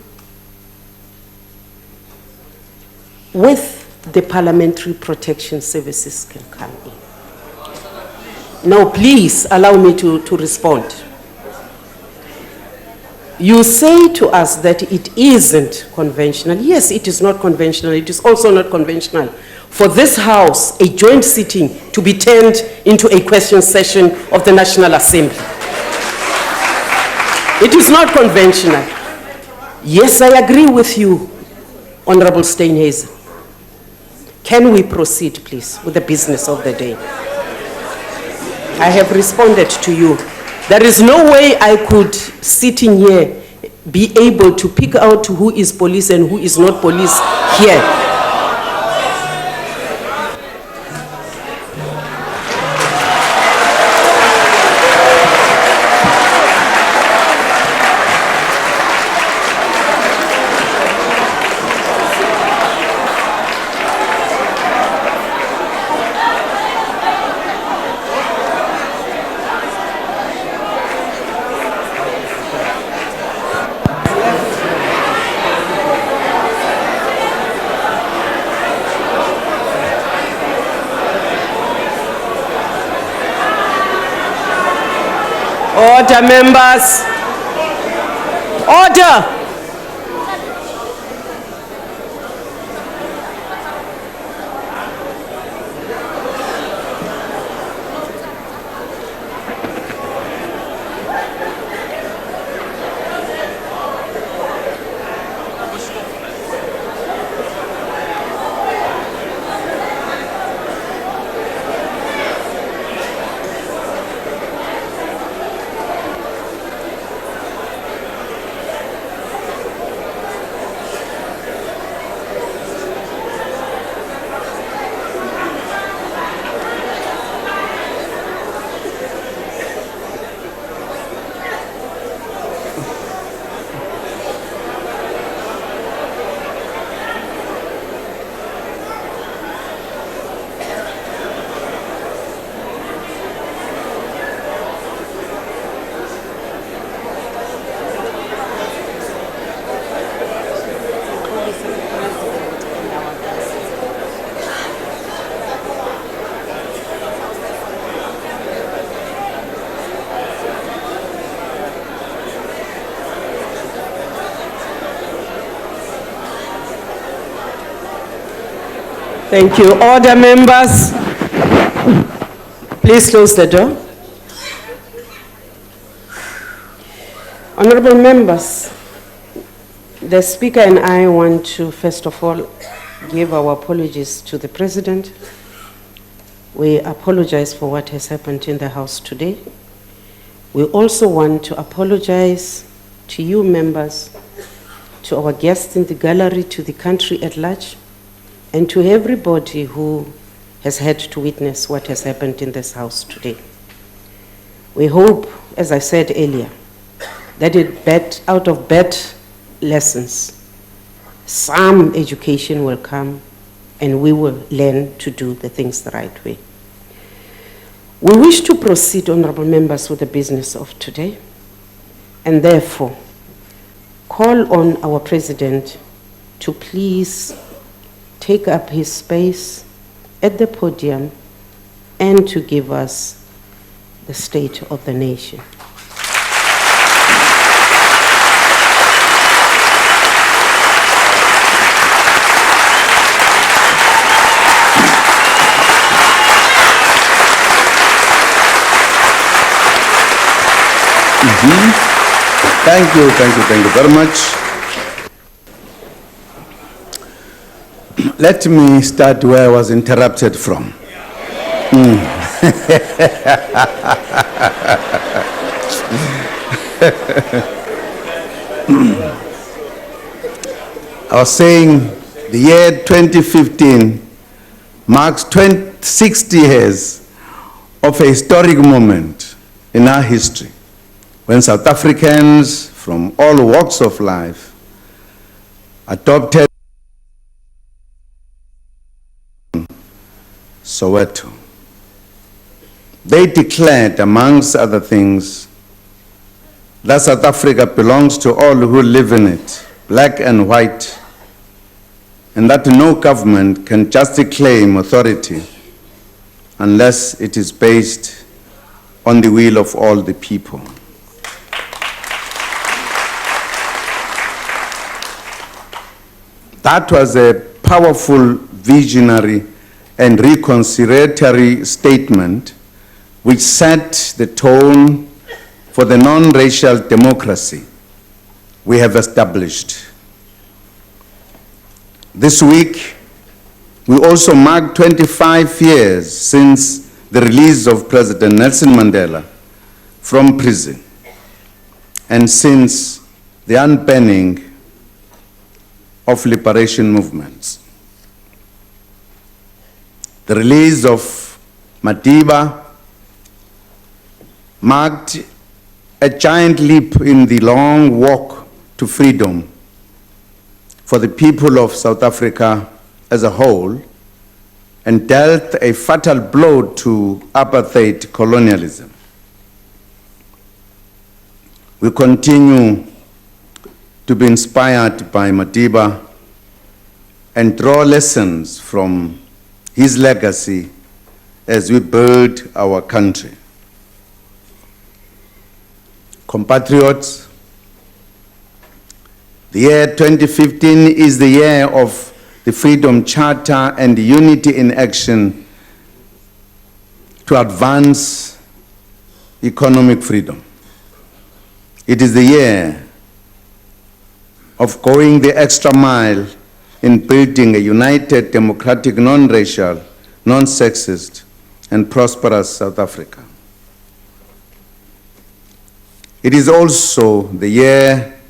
with the Parliamentary Protection Services can come in. Now, please allow me to respond. You say to us that it isn't conventional. Yes, it is not conventional. It is also not conventional for this House, a joint sitting, to be turned into a question session of the National Assembly. It is not conventional. Yes, I agree with you, Honorable Steenhuisen. Can we proceed, please, with the business of the day? I have responded to you. There is no way I could, sitting here, be able to pick out who is police and who is not police here. Order, members. Order. Thank you. Order, members. Please close the door. Honorable members, the Speaker and I want to, first of all, give our apologies to the President. We apologize for what has happened in the House today. We also want to apologize to you members, to our guests in the gallery, to the country at large, and to everybody who has had to witness what has happened in this House today. We hope, as I said earlier, that out of bad lessons, some education will come and we will learn to do the things the right way. We wish to proceed, honorable members, with the business of today, and therefore call on our President to please take up his space at the podium and to give us the state of the nation. Thank you very much. Let me start where I was interrupted from. I was saying the year 2015 marks 60 years of a historic moment in our history, when South Africans from all walks of life adopted Soweto. They declared, amongst other things, that South Africa belongs to all who live in it, black and white, and that no government can justly claim authority unless it is based on the will of all the people. That was a powerful, visionary, and reconciliatory statement which set the tone for the non-racial democracy we have established. This week, we also mark 25 years since the release of President Nelson Mandela from prison, and since the unbanning of liberation movements. The release of Madiba marked a giant leap in the long walk to freedom for the people of South Africa as a whole, and dealt a fatal blow to apartheid colonialism. We continue to be inspired by Madiba and draw lessons from his legacy as we build our country. Compatriots, the year 2015 is the year of the Freedom Charter and unity in action to advance economic freedom. It is the year of going the extra mile in building a united, democratic, non-racial, non-sexist, and prosperous South Africa. It is also the year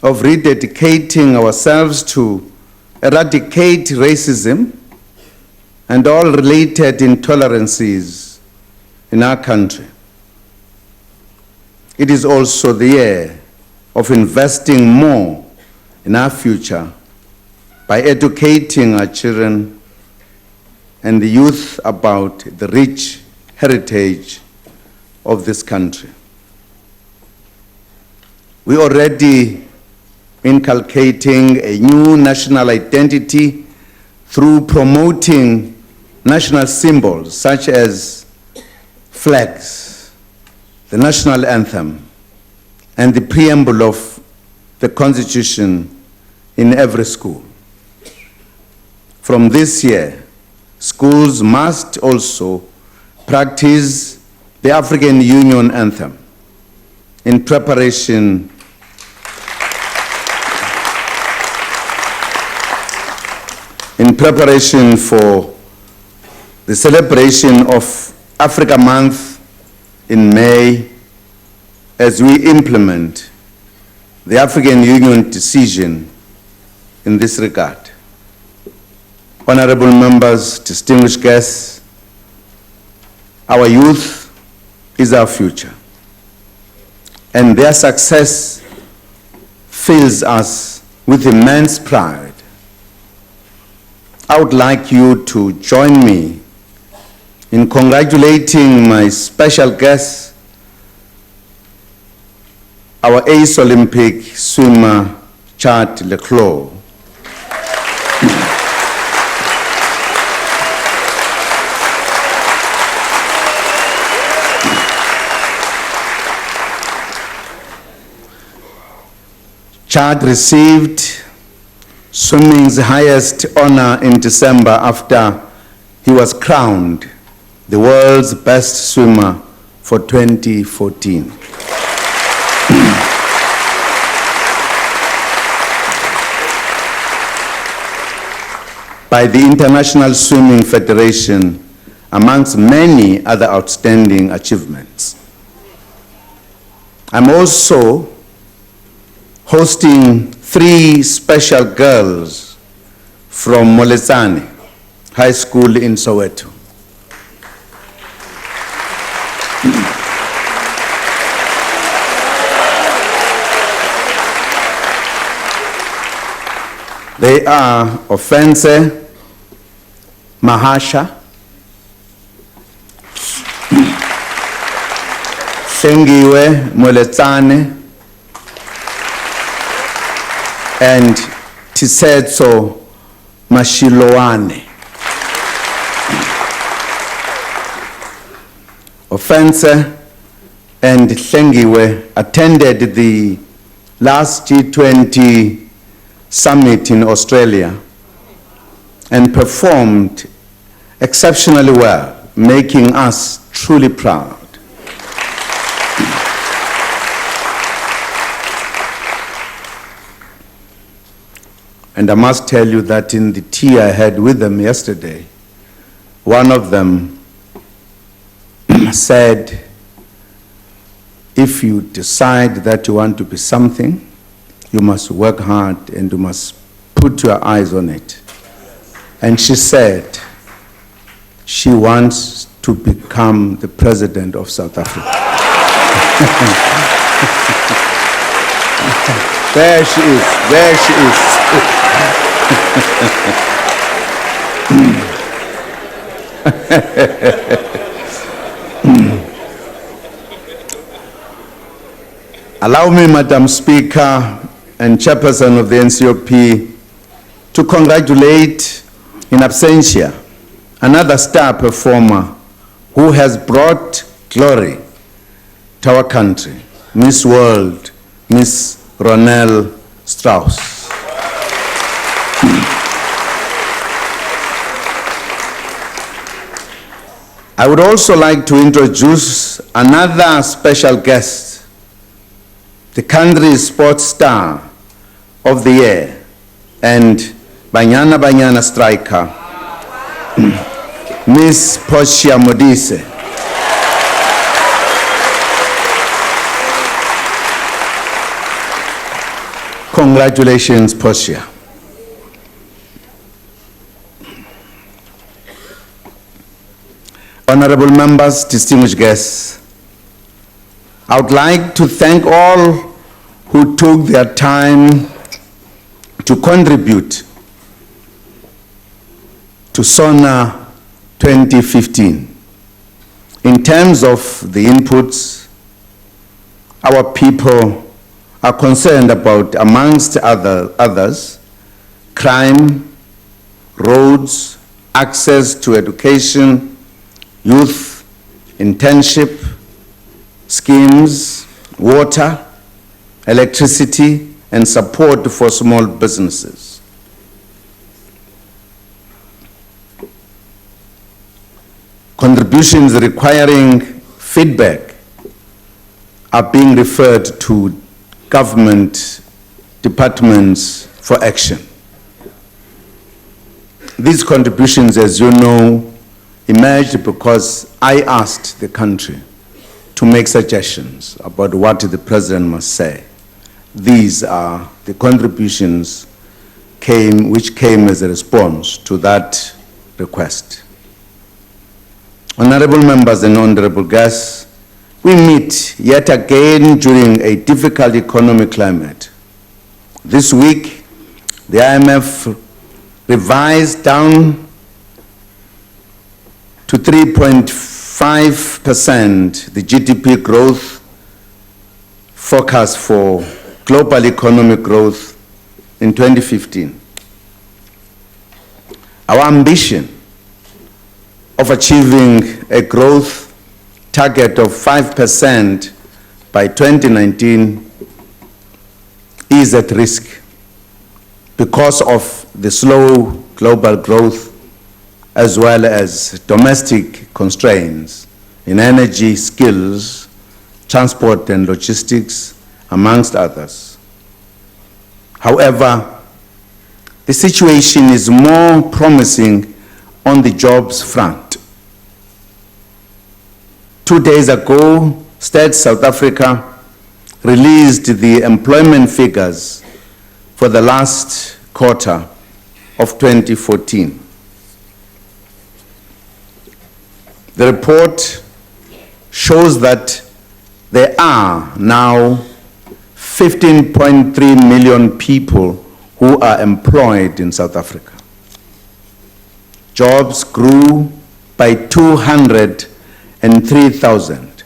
of rededicating ourselves to eradicate racism and all related intolerances in our country. It is also the year of investing more in our future by educating our children and the youth about the rich heritage of this country. We already inculcating a new national identity through promoting national symbols such as flags, the national anthem, and the preamble of the Constitution in every school. from this year, schools must also practice the African Union anthem in preparation for the celebration of Africa Month in May, as we implement the African Union decision in this regard. Honorable members, distinguished guests, our youth is our future, and their success fills us with immense pride. I would like you to join me in congratulating my special guest, our ace Olympic swimmer, Chad Leclos. Chad received swimming's highest honor in December after he was crowned the world's best swimmer for 2014. By the International Swimming Federation, amongst many other outstanding achievements. I'm also hosting 3 special girls from Moletsane High School in Soweto. They are Offense Mahasha, Sengiwe Moletsane, and Tisetso Mashiloane. Offense and Sengiwe attended the last G20 summit in Australia and performed exceptionally well, making us truly proud. And I must tell you that in the tea I had with them yesterday, one of them said, if you decide that you want to be something, you must work hard and you must put your eyes on it. And she said she wants to become the president of South Africa. There she is, there she is. Allow me, Madam Speaker and Chairperson of the NCOP, to congratulate in absentia another star performer who has brought glory to our country, Miss World, Miss Ronelle Strauss. I would also like to introduce another special guest, the country's sports star of the year and Banyana Banyana striker, Miss Portia Modise. Congratulations, Portia. Honorable members, distinguished guests, I would like to thank all who took their time to contribute to SONA 2015. In terms of the inputs, our people are concerned about, amongst others, crime, roads, access to education, youth internship schemes, water, electricity, and support for small businesses. Contributions requiring feedback are being referred to government departments for action. These contributions, as you know, emerged because I asked the country to make suggestions about what the president must say. These are the contributions which came as a response to that request. Honorable members and honorable guests, we meet yet again during a difficult economic climate. This week, the IMF revised down to 3.5% the GDP growth forecast for global economic growth in 2015. Our ambition of achieving a growth target of 5% by 2019 is at risk because of the slow global growth as well as domestic constraints in energy, skills, transport and logistics, amongst others. However, the situation is more promising on the jobs front. 2 days ago, State South Africa released the employment figures for the last quarter of 2014. The report shows that there are now 15.3 million people who are employed in South Africa. Jobs grew by 203,000.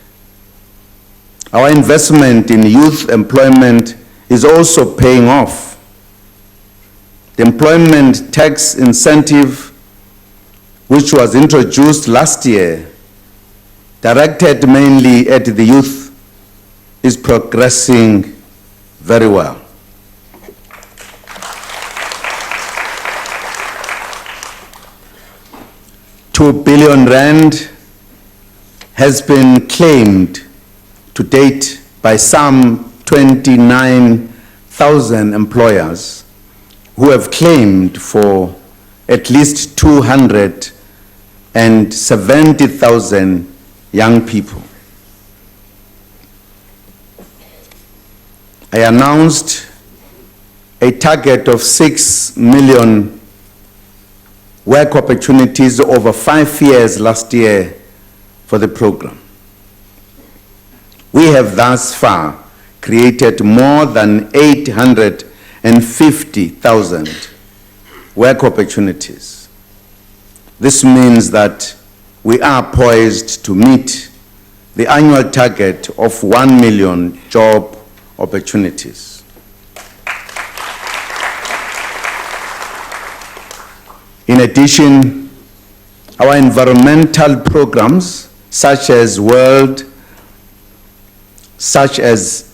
Our investment in youth employment is also paying off. The employment tax incentive, which was introduced last year, directed mainly at the youth, is progressing very well. R2 billion has been claimed to date by some 29,000 employers who have claimed for at least 270,000 young people. I announced a target of 6 million work opportunities over 5 years last year for the program. We have thus far created more than 850,000 work opportunities. This means that we are poised to meet the annual target of 1 million job opportunities. In addition, our environmental programs, such as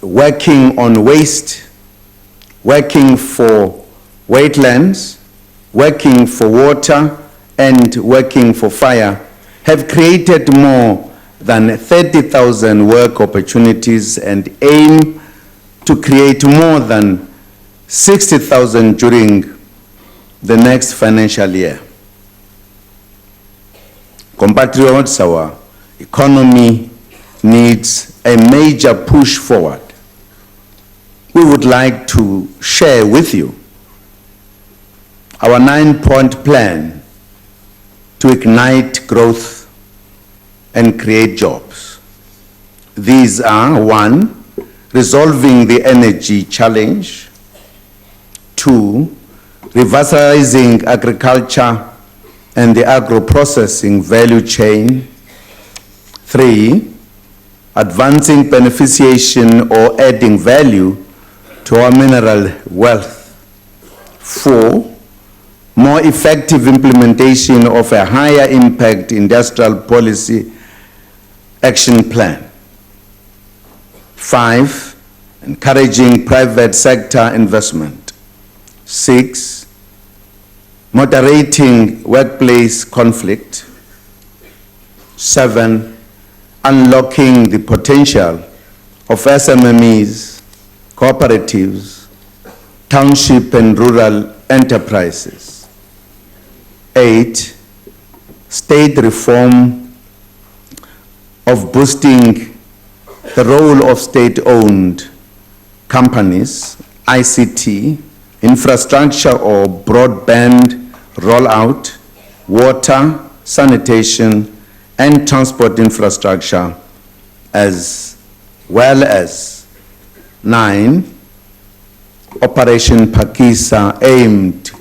working on waste, working for wetlands, working for water, and working for fire, have created more than 30,000 work opportunities and aim to create more than 60,000 during the next financial year. Compatriots, our economy needs a major push forward. We would like to share with you our 9-point plan to ignite growth and create jobs. These are: 1, resolving the energy challenge; 2, revitalizing agriculture and the agro-processing value chain; 3, advancing beneficiation or adding value to our mineral wealth; 4, more effective implementation of a higher impact industrial policy action plan; 5, encouraging private sector investment; 6, moderating workplace conflict; 7, unlocking the potential of SMMEs, cooperatives, township and rural enterprises. 8, state reform of boosting the role of state-owned companies, ICT, infrastructure or broadband rollout, water, sanitation, and transport infrastructure, as well as 9, Operation Pakisa, aimed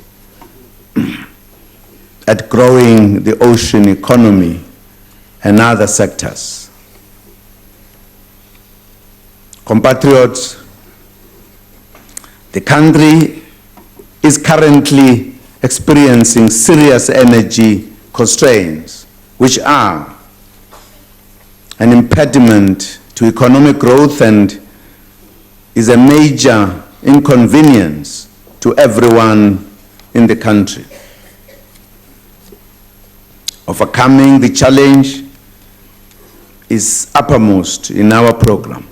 at growing the ocean economy and other sectors. Compatriots, the country is currently experiencing serious energy constraints, which are an impediment to economic growth and is a major inconvenience to everyone in the country. Overcoming the challenge is uppermost in our program.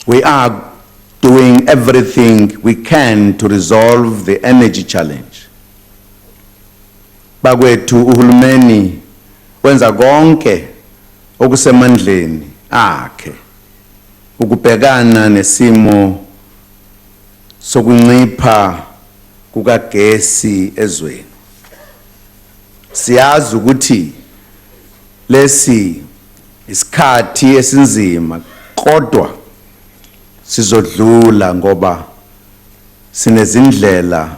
We are doing everything we can to resolve the energy challenge. Bakwethu uhulumeni wenza konke okusemandleni akhe ukubhekana nesimo sokuncipha kukagesi ezweni. Siyazi ukuthi lesi isikhathi esinzima, kodwa sizodlula ngoba sinezindlela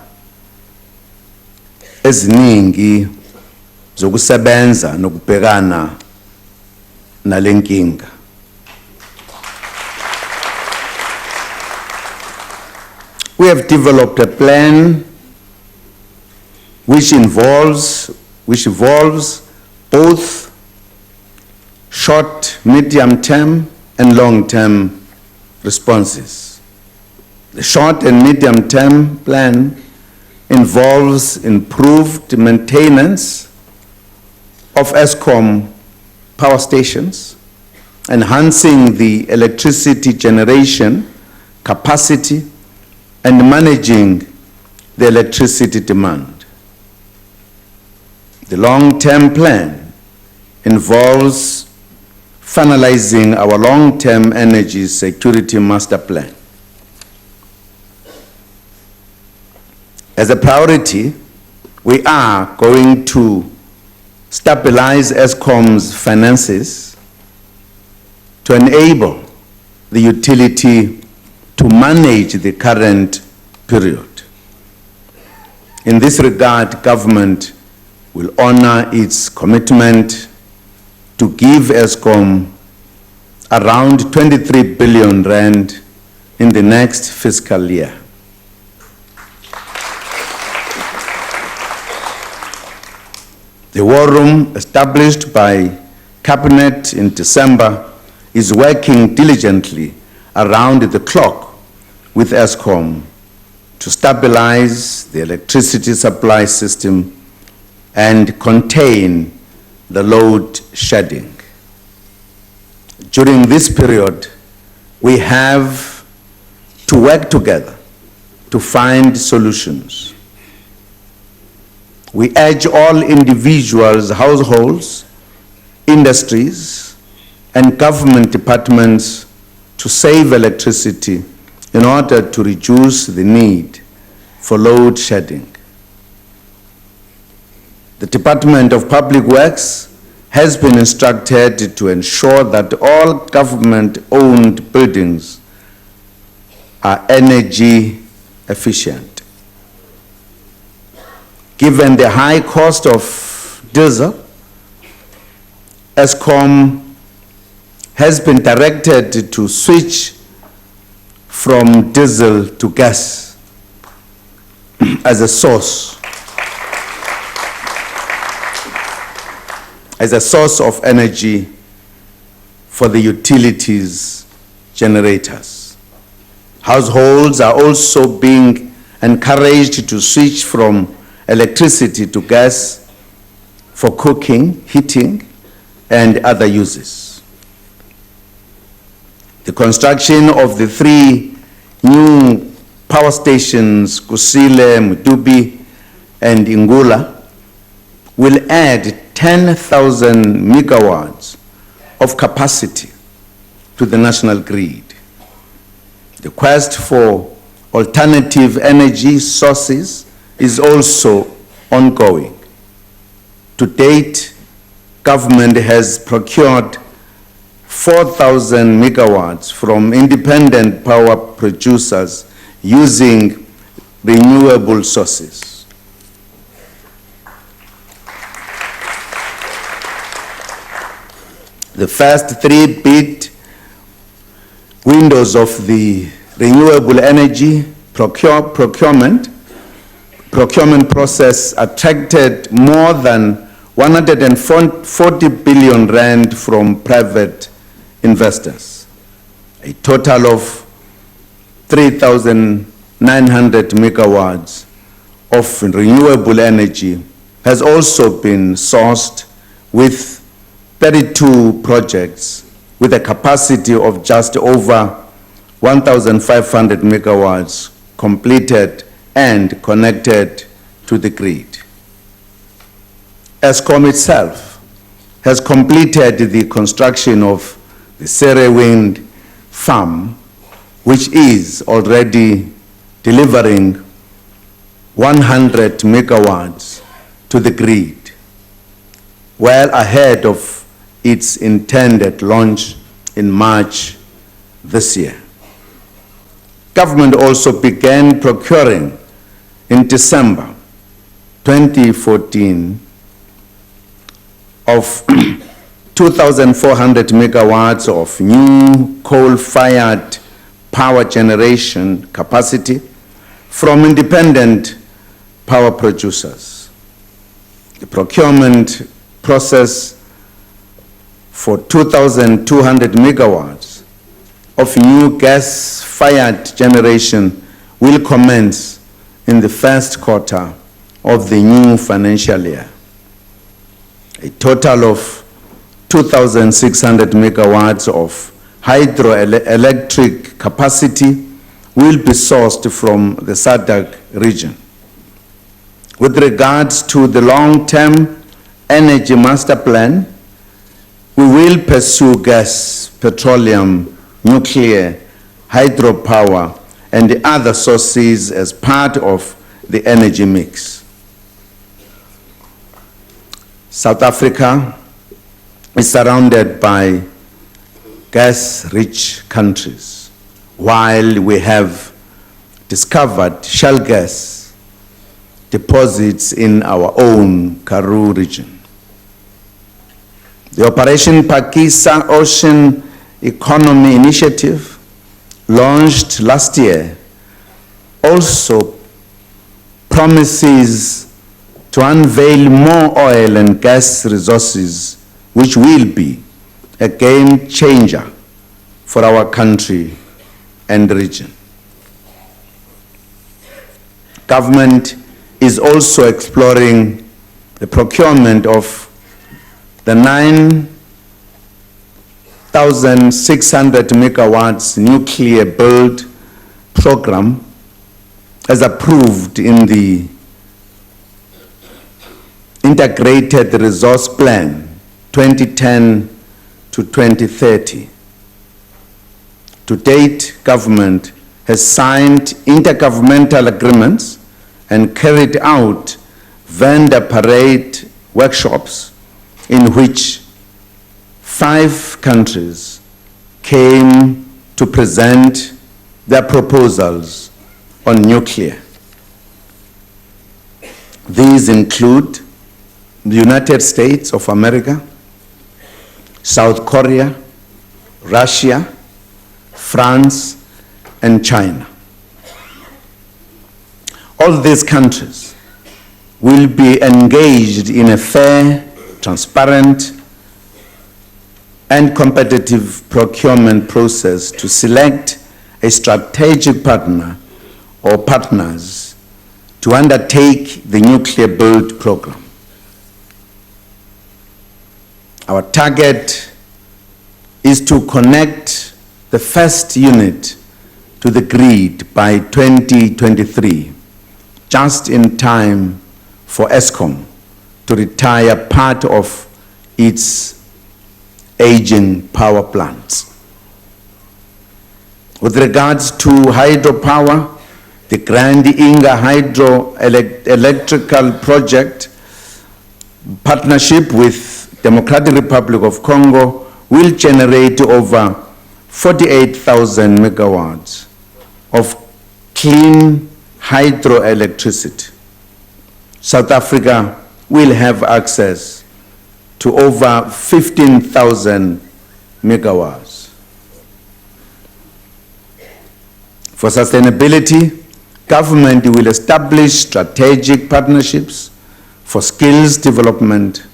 eziningi zokusebenza nokubhekana nalenkinga. We have developed a plan which involves both short, medium-term and long-term responses. The short and medium-term plan involves improved maintenance of ESCOM power stations, enhancing the electricity generation capacity, and managing the electricity demand. The long-term plan involves finalizing our long-term energy security master plan. As a priority, we are going to stabilize ESCOM's finances to enable the utility to manage the current period. In this regard, government will honor its commitment to give ESCOM around 23 billion rand in the next fiscal year. The war room established by Cabinet in December is working diligently around the clock with ESCOM to stabilize the electricity supply system and contain the load shedding. During this period, we have to work together to find solutions. We urge all individuals, households, industries, and government departments to save electricity in order to reduce the need for load shedding. The Department of Public Works has been instructed to ensure that all government-owned buildings are energy efficient. Given the high cost of diesel, ESCOM has been directed to switch from diesel to gas as a source of energy for the utilities generators. Households are also being encouraged to switch from electricity to gas for cooking, heating, and other uses. The construction of the 3 new power stations, Kusile, Mutubi, and Ingula, will add 10,000 megawatts of capacity to the national grid. The quest for alternative energy sources is also ongoing. To date, government has procured 4,000 megawatts from independent power producers using renewable sources. The first 3 bid windows of the renewable energy procurement process attracted more than 140 billion rand from private investors. A total of 3,900 megawatts of renewable energy has also been sourced, with 32 projects with a capacity of just over 1,500 megawatts completed and connected to the grid. Eskom itself has completed the construction of the Sere Wind Farm, which is already delivering 100 megawatts to the grid, well ahead of its intended launch in March this year. Government also began procuring in December 2014 of 2,400 megawatts of new coal-fired power generation capacity from independent power producers. The procurement process for 2,200 megawatts of new gas-fired generation will commence in the first quarter of the new financial year. A total of 2,600 megawatts of hydroelectric capacity will be sourced from the SADC region. With regards to the long-term energy master plan, we will pursue gas, petroleum, nuclear, hydropower, and the other sources as part of the energy mix. South Africa is surrounded by gas-rich countries, while we have discovered shale gas deposits in our own Karoo region. The Operation Pakistan Ocean Economy Initiative, launched last year, also promises to unveil more oil and gas resources, which will be a game changer for our country and region. Government is also exploring the procurement of the 9,600 megawatts nuclear build program as approved in the Integrated Resource Plan 2010 to 2030. To date, government has signed intergovernmental agreements and carried out vendor parade workshops in which 5 countries came to present their proposals on nuclear. These include the United States of America, South Korea, Russia, France, and China. All these countries will be engaged in a fair, transparent, and competitive procurement process to select a strategic partner or partners to undertake the nuclear build program. Our target is to connect the first unit to the grid by 2023, just in time for ESCOM to retire part of its aging power plants. With regards to hydropower, the Grand Inga Hydroelectrical Project partnership with Democratic Republic of Congo will generate over 48,000 megawatts of clean hydroelectricity. South Africa will have access to over 15,000 megawatts. For sustainability, government will establish strategic partnerships for skills development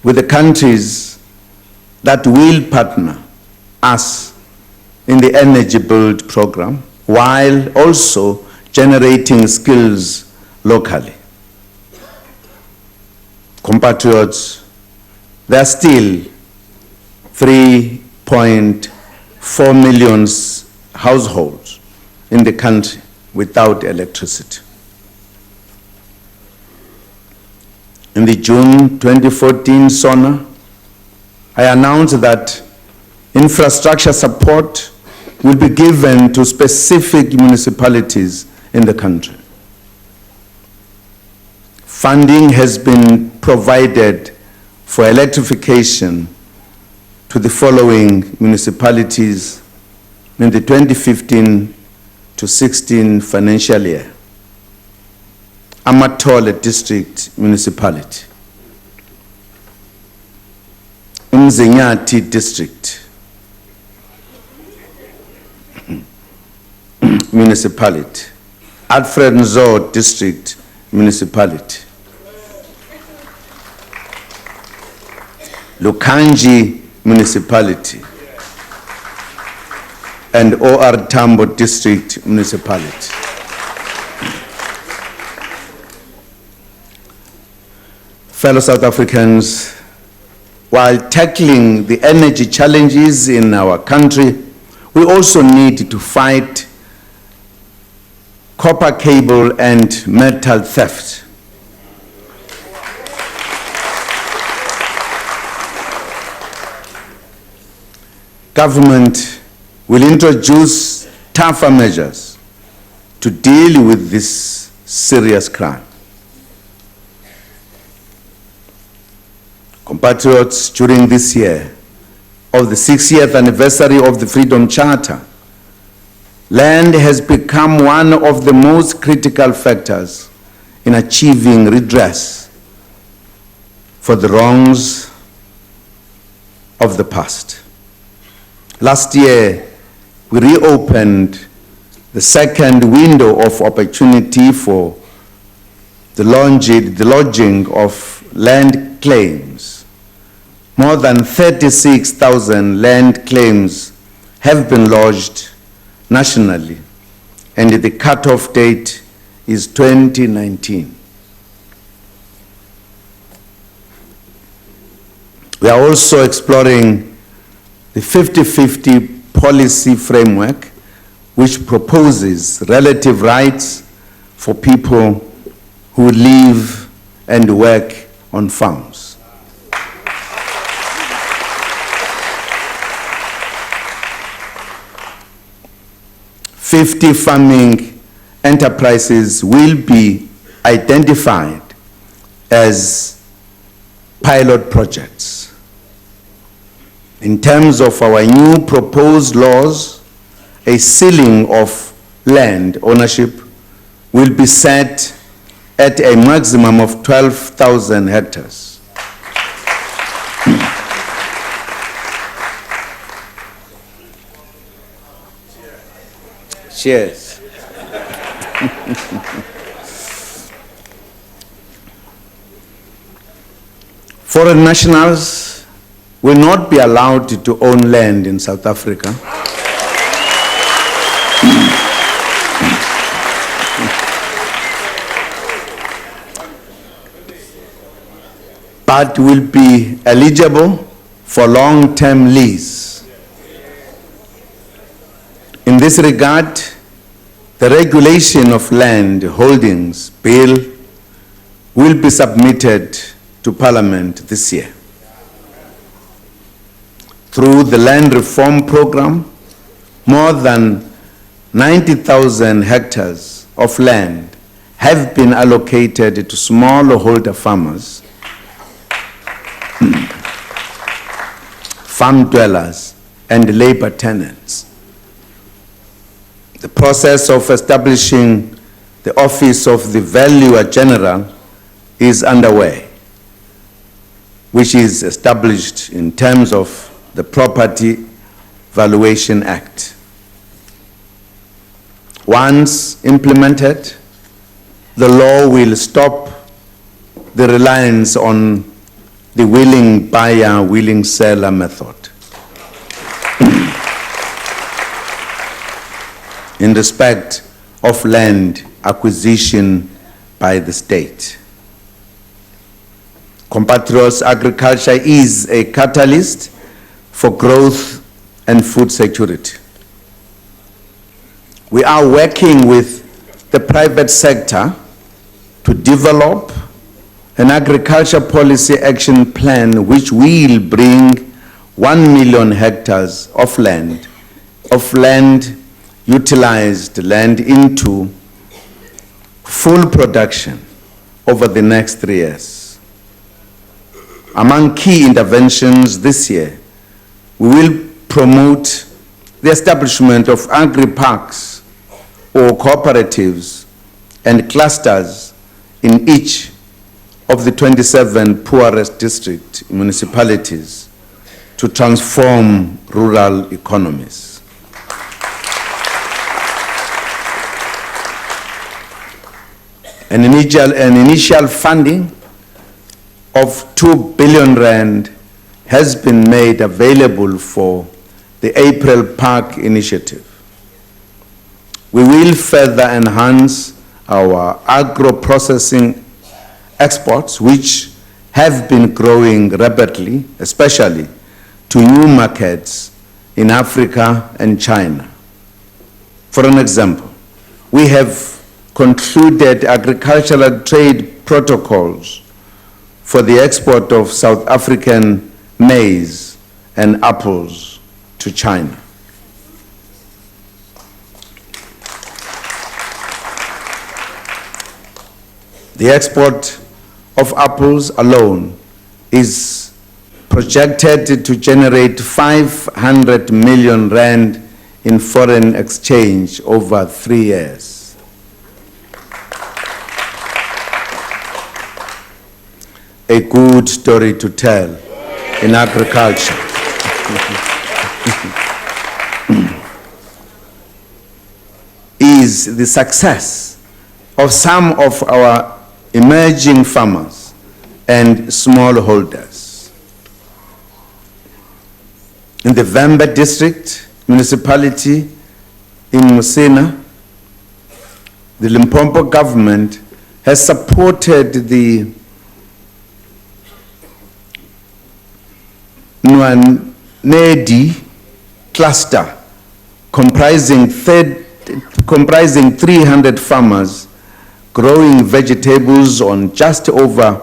with the countries that will partner us in the Energy Build program, while also generating skills locally. Compatriots, there are still 3.4 million households in the country without electricity. In the June 2014 SONA, I announced that infrastructure support will be given to specific municipalities in the country. Funding has been provided for electrification to the following municipalities in the 2015 to 16 financial year. Amatole District Municipality, Umzenyati District Municipality, Alfred Nzo District Municipality, Lukanji Municipality, and OR Tambo District Municipality. Fellow South Africans, while tackling the energy challenges in our country, we also need to fight copper cable and metal theft. Government will introduce tougher measures to deal with this serious crime. Compatriots, during this year of the 60th anniversary of the Freedom Charter, land has become one of the most critical factors in achieving redress for the wrongs of the past. Last year, we reopened the second window of opportunity for the lodging of land claims. More than 36,000 land claims have been lodged nationally, and the cutoff date is 2019. We are also exploring the 50-50 policy framework, which proposes relative rights for people who live and work on farms. 50 farming enterprises will be identified as pilot projects. In terms of our new proposed laws, a ceiling of land ownership will be set at a maximum of 12,000 hectares. Cheers. Foreign nationals will not be allowed to own land in South Africa. But will be eligible for long-term lease. In this regard, the Regulation of Land Holdings Bill will be submitted to Parliament this year. Through the Land Reform Program, more than 90,000 hectares of land have been allocated to smallholder farmers, farm dwellers, and labor tenants. The process of establishing the Office of the Valuer General is underway, which is established in terms of the Property Valuation Act. Once implemented, the law will stop the reliance on the willing buyer, willing seller method. In respect of land acquisition by the state. Compatriots, agriculture is a catalyst for growth and food security. We are working with the private sector to develop an agriculture policy action plan which will bring 1 million hectares of utilized land into full production over the next 3 years. Among key interventions this year, we will promote the establishment of agri-parks or cooperatives and clusters in each of the 27 poorest district municipalities to transform rural economies. An initial funding of 2 billion rand has been made available for the April Park initiative. We will further enhance our agro-processing exports, which have been growing rapidly, especially to new markets in Africa and China. For an example, we have concluded agricultural trade protocols for the export of South African maize and apples to China. The export of apples alone is projected to generate 500 million rand in foreign exchange over 3 years. A good story to tell in agriculture. Is the success of some of our emerging farmers and smallholders. In the Vemba district municipality in Musina, the Limpopo government has supported the Nwanedi cluster comprising 300 farmers growing vegetables on just over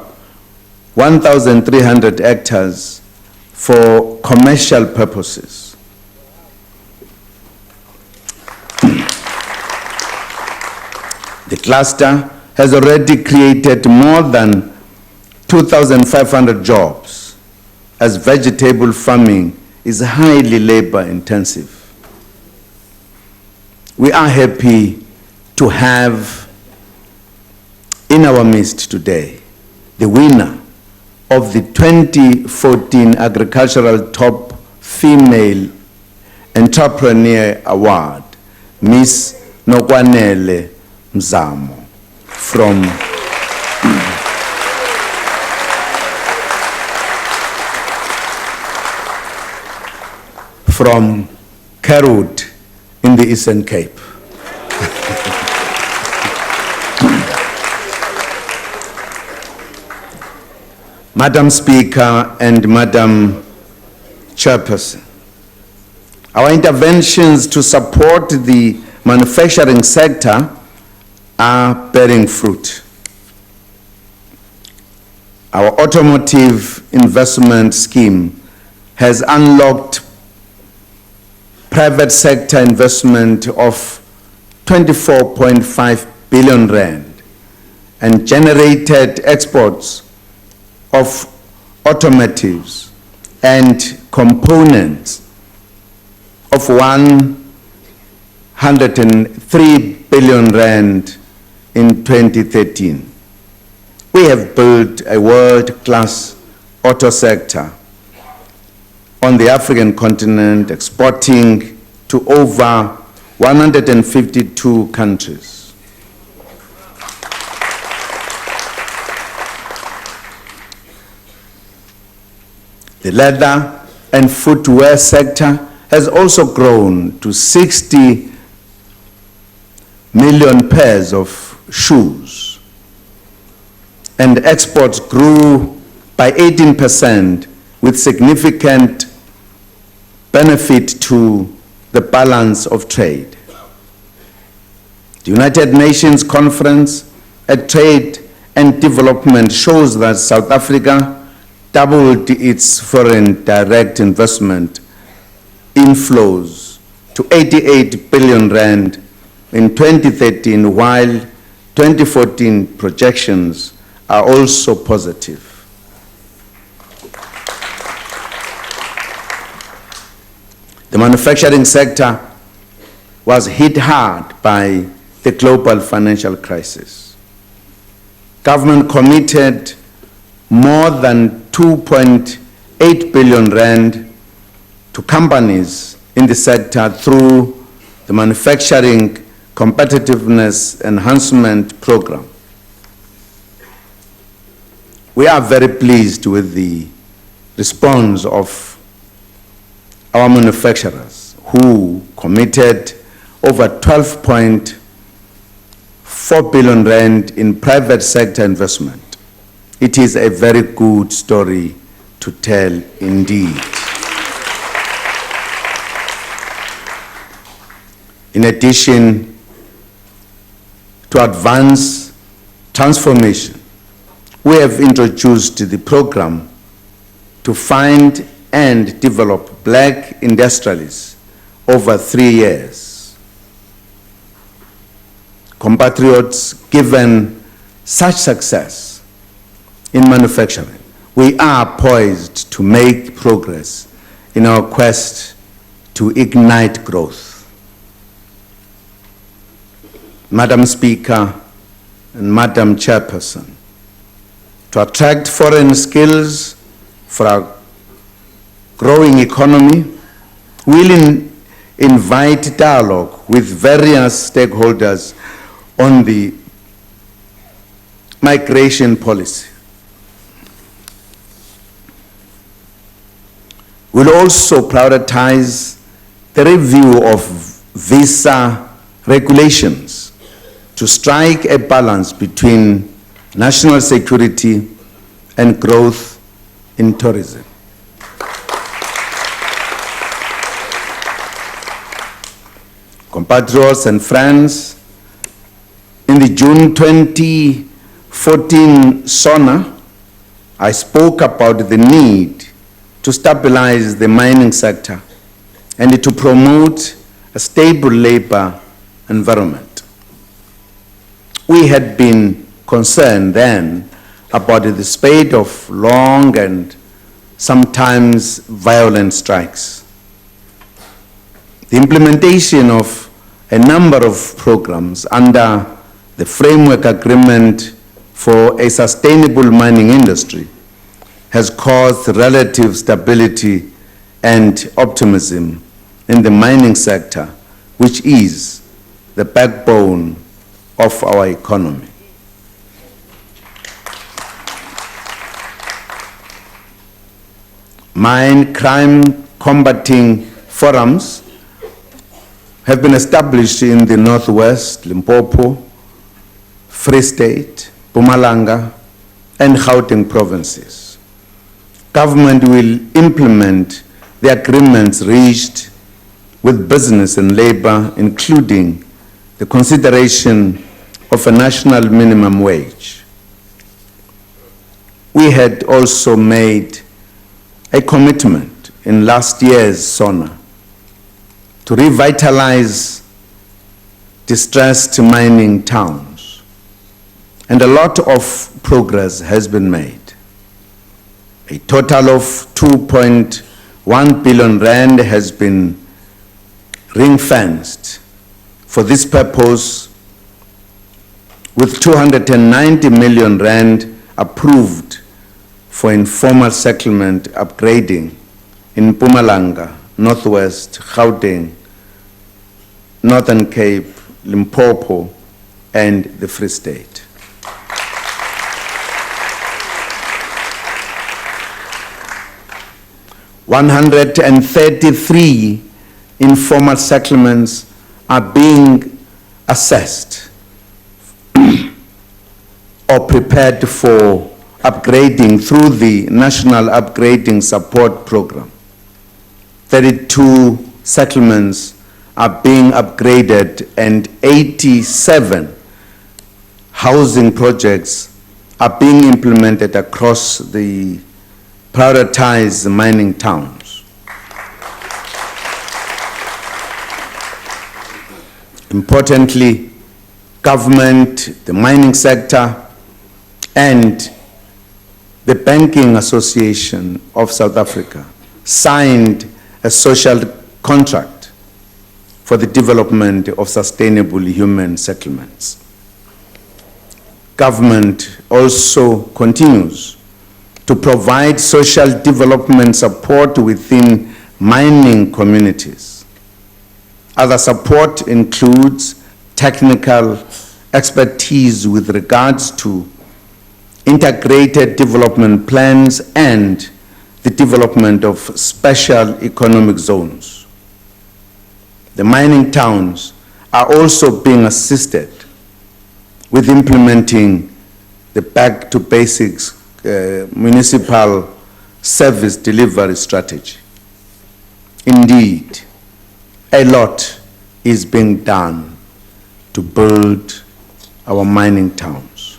1,300 hectares for commercial purposes. The cluster has already created more than 2,500 jobs, as vegetable farming is highly labor intensive. We are happy to have in our midst today the winner of the 2014 Agricultural Top Female Entrepreneur Award, Miss Nokwanele Mzamo from Karut in the Eastern Cape. Madam Speaker and Madam Chairperson. Our interventions to support the manufacturing sector are bearing fruit. Our automotive investment scheme has unlocked private sector investment of 24.5 billion rand and generated exports of automotives and components of 103 billion rand in 2013. We have built a world-class auto sector on the African continent, exporting to over 152 countries. The leather and footwear sector has also grown to 60 million pairs of shoes, and exports grew by 18% with significant benefit to the balance of trade. The United Nations Conference on Trade and Development shows that South Africa doubled its foreign direct investment inflows to 88 billion rand in 2013, while 2014 projections are also positive. The manufacturing sector was hit hard by the global financial crisis. Government committed more than 2.8 billion rand to companies in the sector through the Manufacturing Competitiveness Enhancement Program. We are very pleased with the response of our manufacturers, who committed over 12.4 billion rand in private sector investment. It is a very good story to tell indeed. In addition to advance transformation, we have introduced the program to find and develop black industrialists over 3 years. Compatriots, given such success in manufacturing, we are poised to make progress in our quest to ignite growth. Madam Speaker and Madam Chairperson, to attract foreign skills for our growing economy, we'll invite dialogue with various stakeholders on the migration policy. We'll also prioritize the review of visa regulations to strike a balance between national security and growth in tourism. Compatriots and friends, in the June 2014 SONA, I spoke about the need to stabilize the mining sector and to promote a stable labor environment. We had been concerned then about the spate of long and sometimes violent strikes. The implementation of a number of programs under the Framework Agreement for a Sustainable Mining Industry has caused relative stability and optimism in the mining sector, which is the backbone of our economy. Mine crime combating forums have been established in the Northwest, Limpopo, Free State, Mpumalanga, and Gauteng provinces. Government will implement the agreements reached with business and labor, including the consideration of a national minimum wage. We had also made a commitment in last year's SONA to revitalize distressed mining towns, and a lot of progress has been made. A total of 2.1 billion rand has been ring-fenced for this purpose, with 290 million rand approved for informal settlement upgrading in Mpumalanga, Northwest, Gauteng, Northern Cape, Limpopo, and the Free State. $133 informal settlements are being assessed or prepared for upgrading through the National Upgrading Support Program. 32 settlements are being upgraded and 87 housing projects are being implemented across the prioritized mining towns. Importantly, government, the mining sector, and the Banking Association of South Africa signed a social contract for the development of sustainable human settlements. Government also continues to provide social development support within mining communities. Other support includes technical expertise with regards to integrated development plans and the development of special economic zones. The mining towns are also being assisted with implementing the back to basics municipal service delivery strategy. Indeed, a lot is being done to build our mining towns.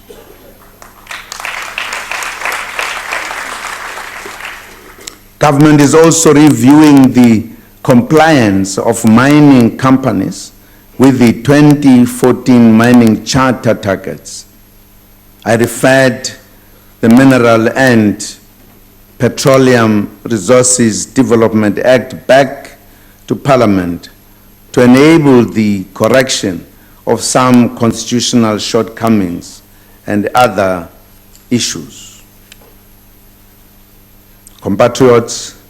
Government is also reviewing the compliance of mining companies with the 2014 mining charter targets. I referred the Mineral and Petroleum Resources Development Act back to Parliament to enable the correction of some constitutional shortcomings and other issues. Compatriots,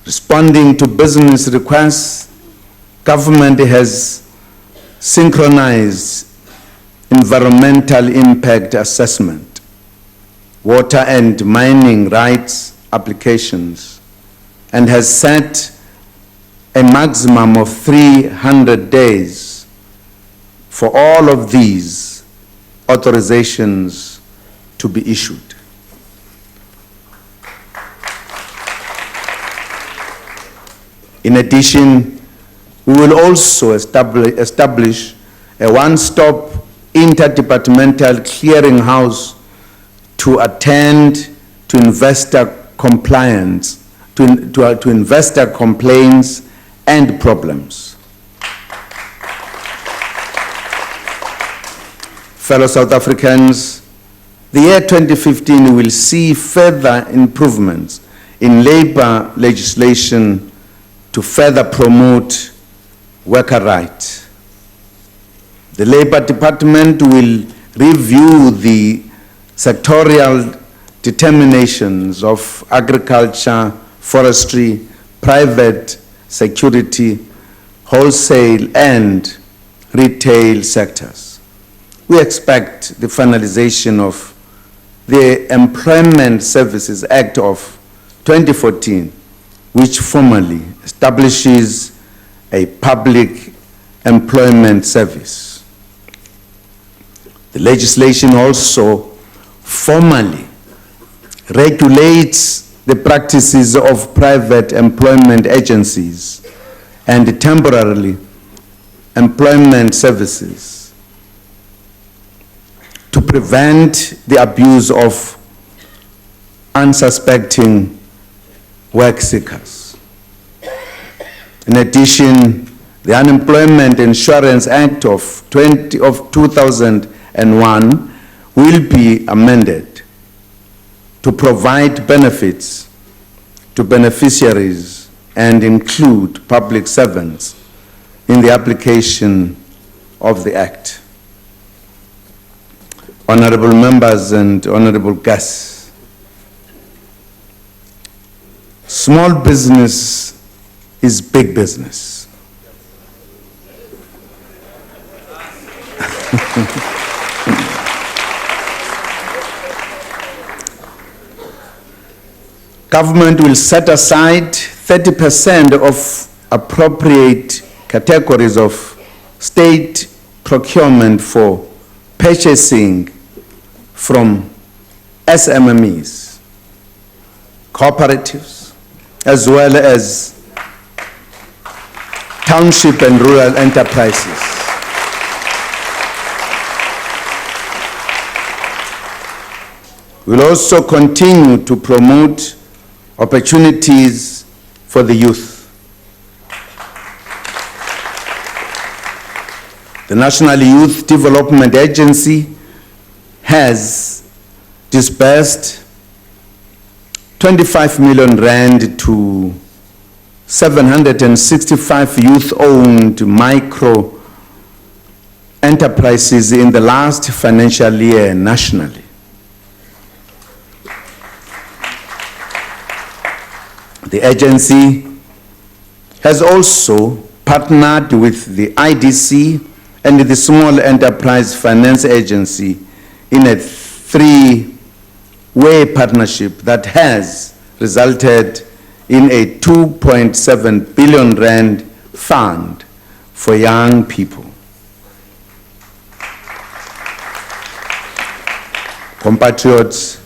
responding to business requests, government has synchronized environmental impact assessment, water and mining rights applications, and has set a maximum of 300 days for all of these authorizations to be issued. In addition, we will also establish a one-stop interdepartmental clearinghouse to attend to investor compliance, to investor complaints and problems. Fellow South Africans, the year 2015 will see further improvements in labor legislation to further promote worker rights. The Labor Department will review the sectorial determinations of agriculture, forestry, private security, wholesale, and retail sectors. We expect the finalization of the Employment Services Act of 2014, which formally establishes a public employment service. The legislation also formally regulates the practices of private employment agencies and temporarily employment services to prevent the abuse of unsuspecting work seekers. In addition, the Unemployment Insurance Act of 2001 will be amended to provide benefits to beneficiaries and include public servants in the application of the Act. Honorable members and honorable guests, small business is big business. Government will set aside 30% of appropriate categories of state procurement for purchasing from SMMEs, cooperatives, as well as township and rural enterprises. We'll also continue to promote opportunities for the youth. The National Youth Development Agency has disbursed 25 million rand to 765 youth-owned micro enterprises in the last financial year nationally. The agency has also partnered with the IDC and the Small Enterprise Finance Agency in a three-way partnership that has resulted in a 2.7 billion rand fund for young people. Compatriots,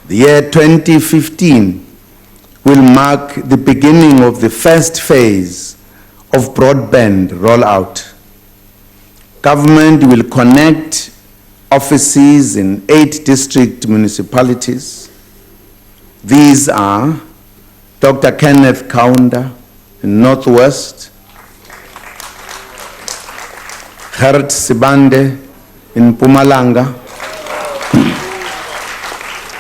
the year 2015 will mark the beginning of the first phase of broadband rollout. Government will connect offices in 8 district municipalities. These are Dr. Kenneth Kaunda in Northwest, Gerrit Sibande in Mpumalanga,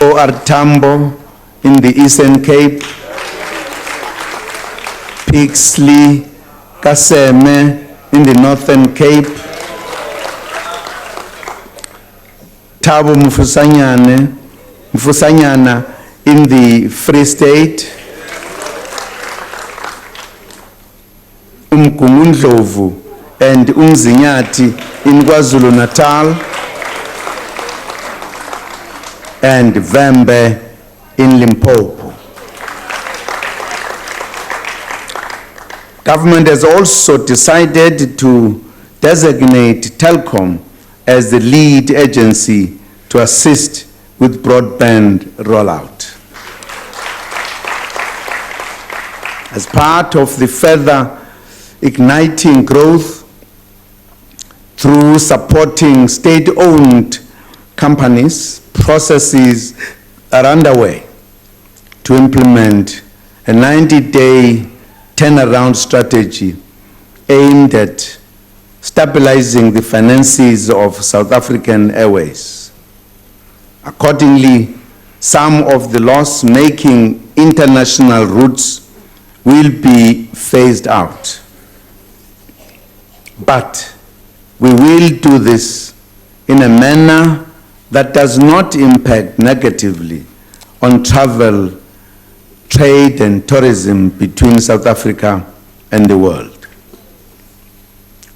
O.R. Tambo in the Eastern Cape, Pixley Kaseme in the Northern Cape, Thabo Mfusanyana in the Free State, Umgungundlovu and Umzinyati in KwaZulu-Natal, and Vembe in Limpopo. Government has also decided to designate Telkom as the lead agency to assist with broadband rollout. As part of the further igniting growth through supporting state-owned companies, processes are underway to implement a 90-day turnaround strategy aimed at stabilizing the finances of South African Airways. Accordingly, some of the loss-making international routes will be phased out. But we will do this in a manner that does not impact negatively on travel, trade and tourism between South Africa and the world.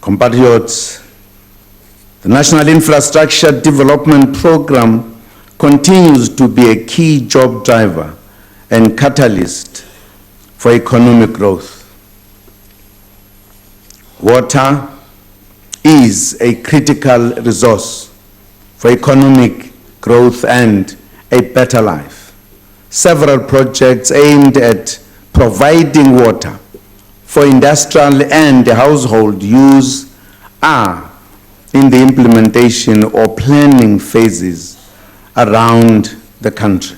Compatriots, the National Infrastructure Development Program continues to be a key job driver and catalyst for economic growth. Water is a critical resource for economic growth and a better life. several projects aimed at providing water for industrial and household use are in the implementation or planning phases around the country.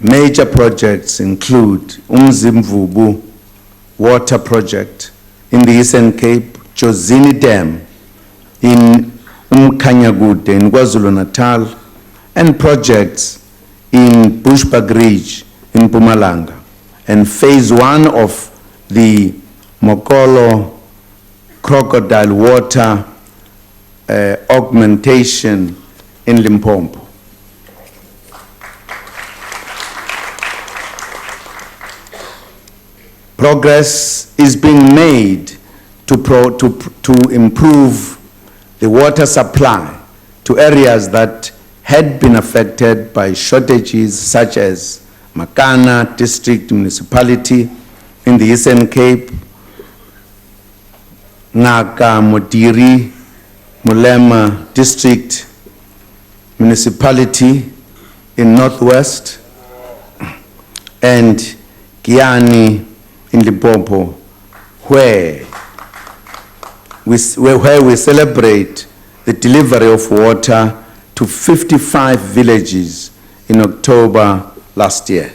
Major projects include Umzimvubu Water Project in the Eastern Cape, Jozini Dam in Umkanyagude in KwaZulu-Natal, and projects in Bushbuck Ridge in Mpumalanga, and phase 1 of the Mokolo Crocodile Water augmentation in Limpopo. Progress is being made to improve the water supply to areas that had been affected by shortages, such as Makana District Municipality in the Eastern Cape, Ngaka Modiri Mulema District Municipality in Northwest, and Kiani in Limpopo, where we celebrate the delivery of water to 55 villages in October last year.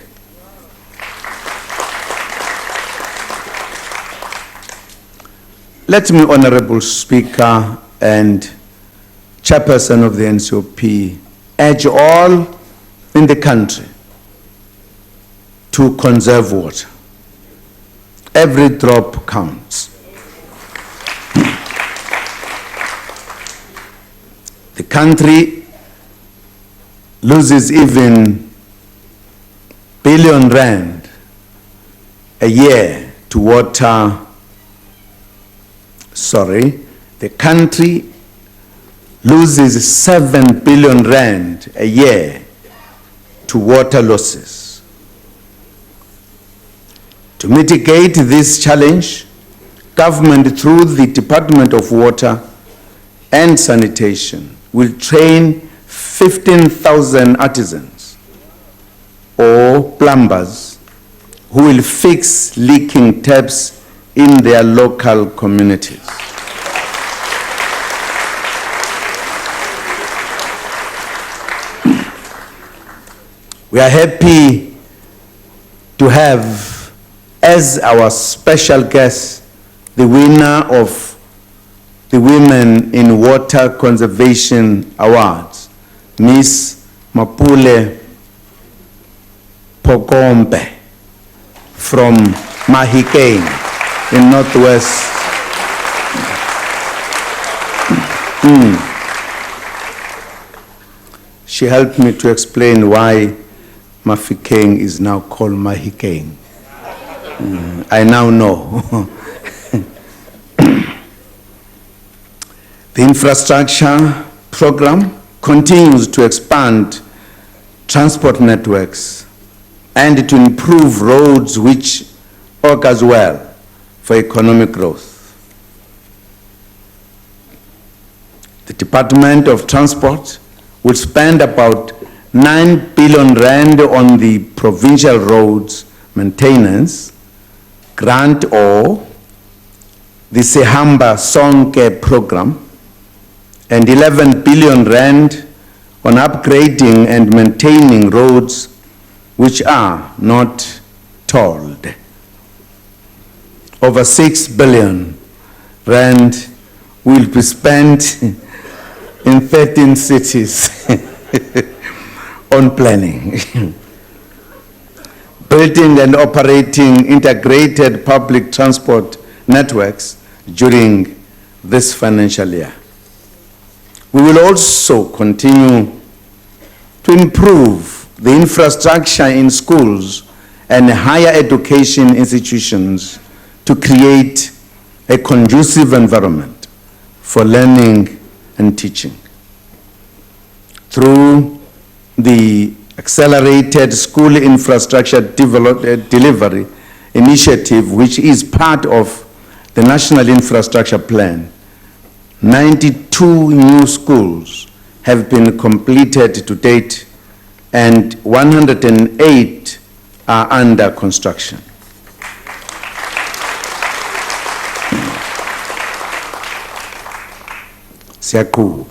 Let me, Honorable Speaker and Chairperson of the NCOP, urge all in the country to conserve water. Every drop counts. The country loses even billion rand a year to water. The country loses 7 billion rand a year to water losses. To mitigate this challenge, government through the Department of Water and Sanitation will train 15,000 artisans or plumbers who will fix leaking taps in their local communities. We are happy to have as our special guest the winner of the Women in Water Conservation Awards, Miss Mapule Pokombe from Mahikeng in Northwest. She helped me to explain why Mafikeng is now called Mahikeng. I now know. The infrastructure program continues to expand transport networks and to improve roads, which augurs well for economic growth. The Department of Transport will spend about 9 billion rand on the provincial roads maintenance grant or the Sehamba Sonke program, and 11 billion rand on upgrading and maintaining roads which are not tolled. Over 6 billion rand will be spent in 13 cities on planning, building and operating integrated public transport networks during this financial year. We will also continue to improve the infrastructure in schools and higher education institutions to create a conducive environment for learning and teaching. Through the Accelerated School Infrastructure Delivery Initiative, which is part of the National Infrastructure Plan, 92 new schools have been completed to date and 108 are under construction. Siyakuba.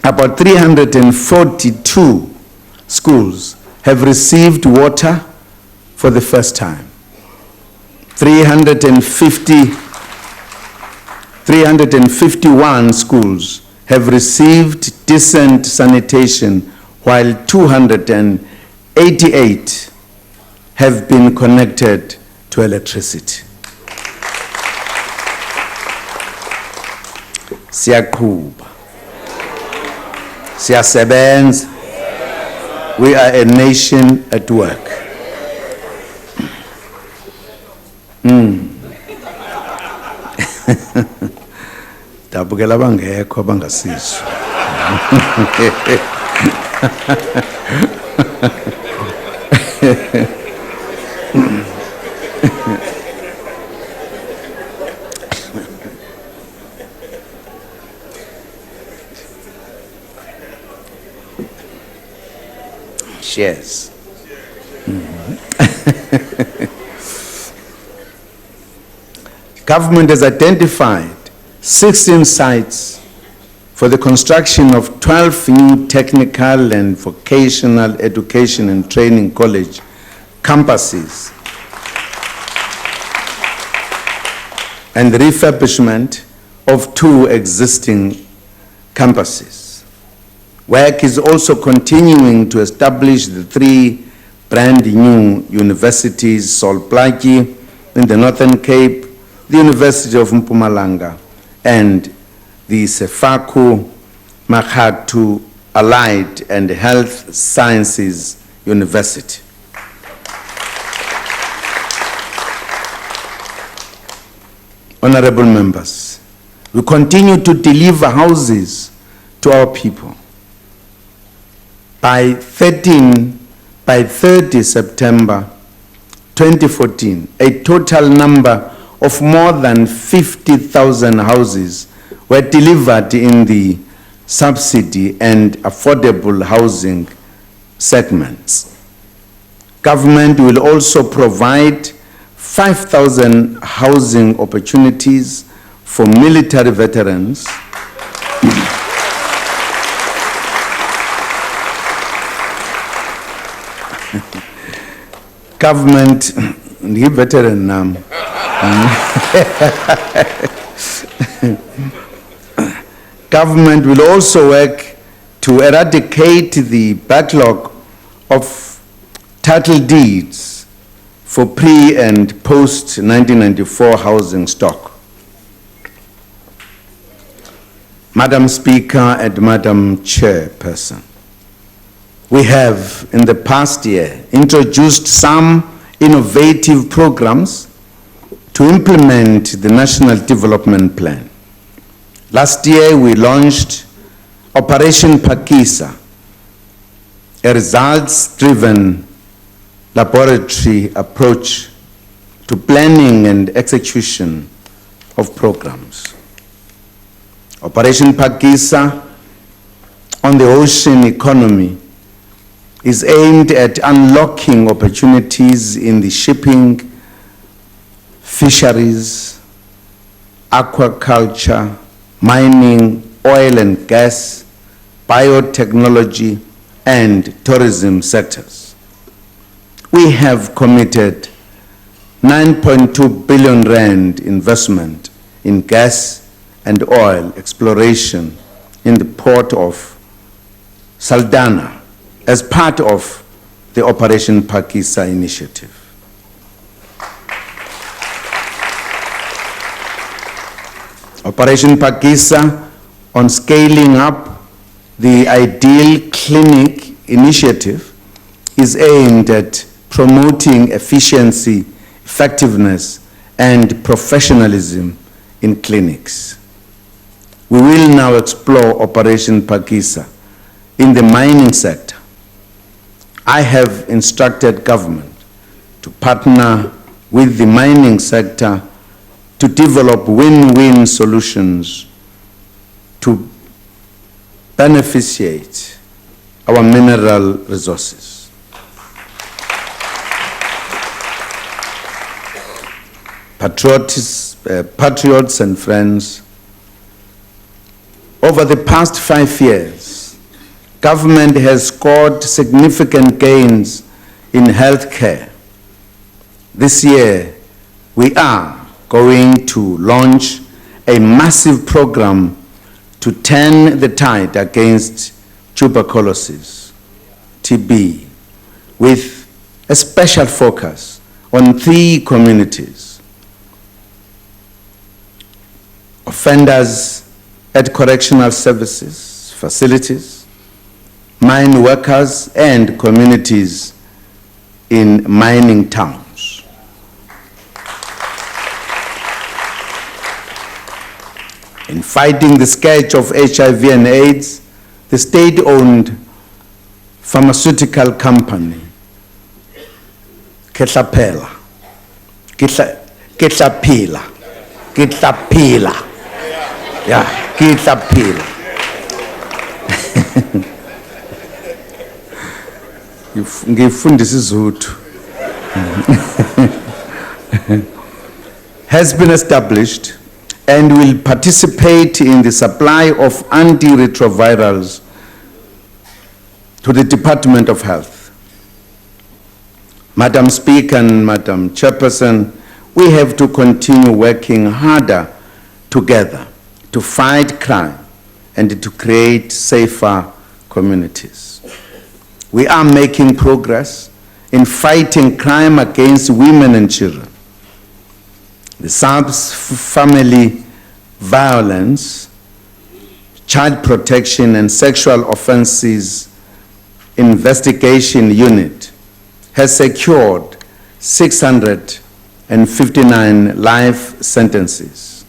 About 342 schools have received water for the first time. 351 schools have received decent sanitation, while 288 have been connected to electricity. Siyakuba. Siyasebenza. We are a nation at work. Dabukela bangekho abangasizwa. Shares. Government has identified 16 sites for the construction of 12 new technical and vocational education and training college campuses and the refurbishment of 2 existing campuses. Work is also continuing to establish the 3 brand new universities, Solplaki in the Northern Cape, the University of Mpumalanga, and the Sefaku Makhatu Allied and Health Sciences University. Honorable members, we continue to deliver houses to our people. By 30 September 2014, a total number of more than 50,000 houses were delivered in the subsidy and affordable housing segments. Government will also provide 5,000 housing opportunities for military veterans government, the veteran now. Government will also work to eradicate the backlog of title deeds for pre- and post-1994 housing stock. Madam Speaker and Madam Chairperson, we have in the past year introduced some innovative programs to implement the National Development Plan. Last year we launched Operation Pakisa, a results-driven laboratory approach to planning and execution of programs. Operation Pakisa on the ocean economy is aimed at unlocking opportunities in the shipping, fisheries, aquaculture, mining, oil and gas, biotechnology, and tourism sectors. We have committed 9.2 billion rand investment in gas and oil exploration in the port of Saldanha as part of the Operation Pakisa initiative. Operation Pakisa on scaling up the Ideal Clinic initiative is aimed at promoting efficiency, effectiveness, and professionalism in clinics. We will now explore Operation Pakisa in the mining sector. I have instructed government to partner with the mining sector to develop win-win solutions beneficiate our mineral resources. Patriots and friends, over the past 5 years, government has scored significant gains in healthcare. This year, we are going to launch a massive program to turn the tide against tuberculosis, TB, with a special focus on 3 communities: offenders at correctional services, facilities, mine workers, and communities in mining towns. In fighting the scourge of HIV and AIDS, the state-owned pharmaceutical company, Ketlapela, yeah, Ketlapela. Ngifundisa isiZulu. Has been established and will participate in the supply of antiretrovirals to the Department of Health. Madam Speaker and Madam Chairperson, we have to continue working harder together to fight crime and to create safer communities. We are making progress in fighting crime against women and children. The SARS Family Violence, Child Protection and Sexual Offences Investigation Unit has secured 659 life sentences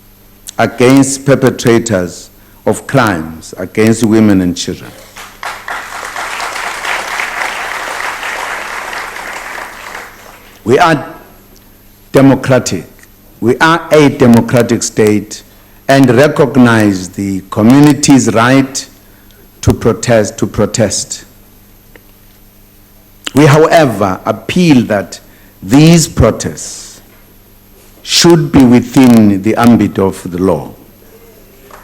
against perpetrators of crimes against women and children. We are democratic. We are a democratic state and recognize the community's right to protest. We, however, appeal that these protests should be within the ambit of the law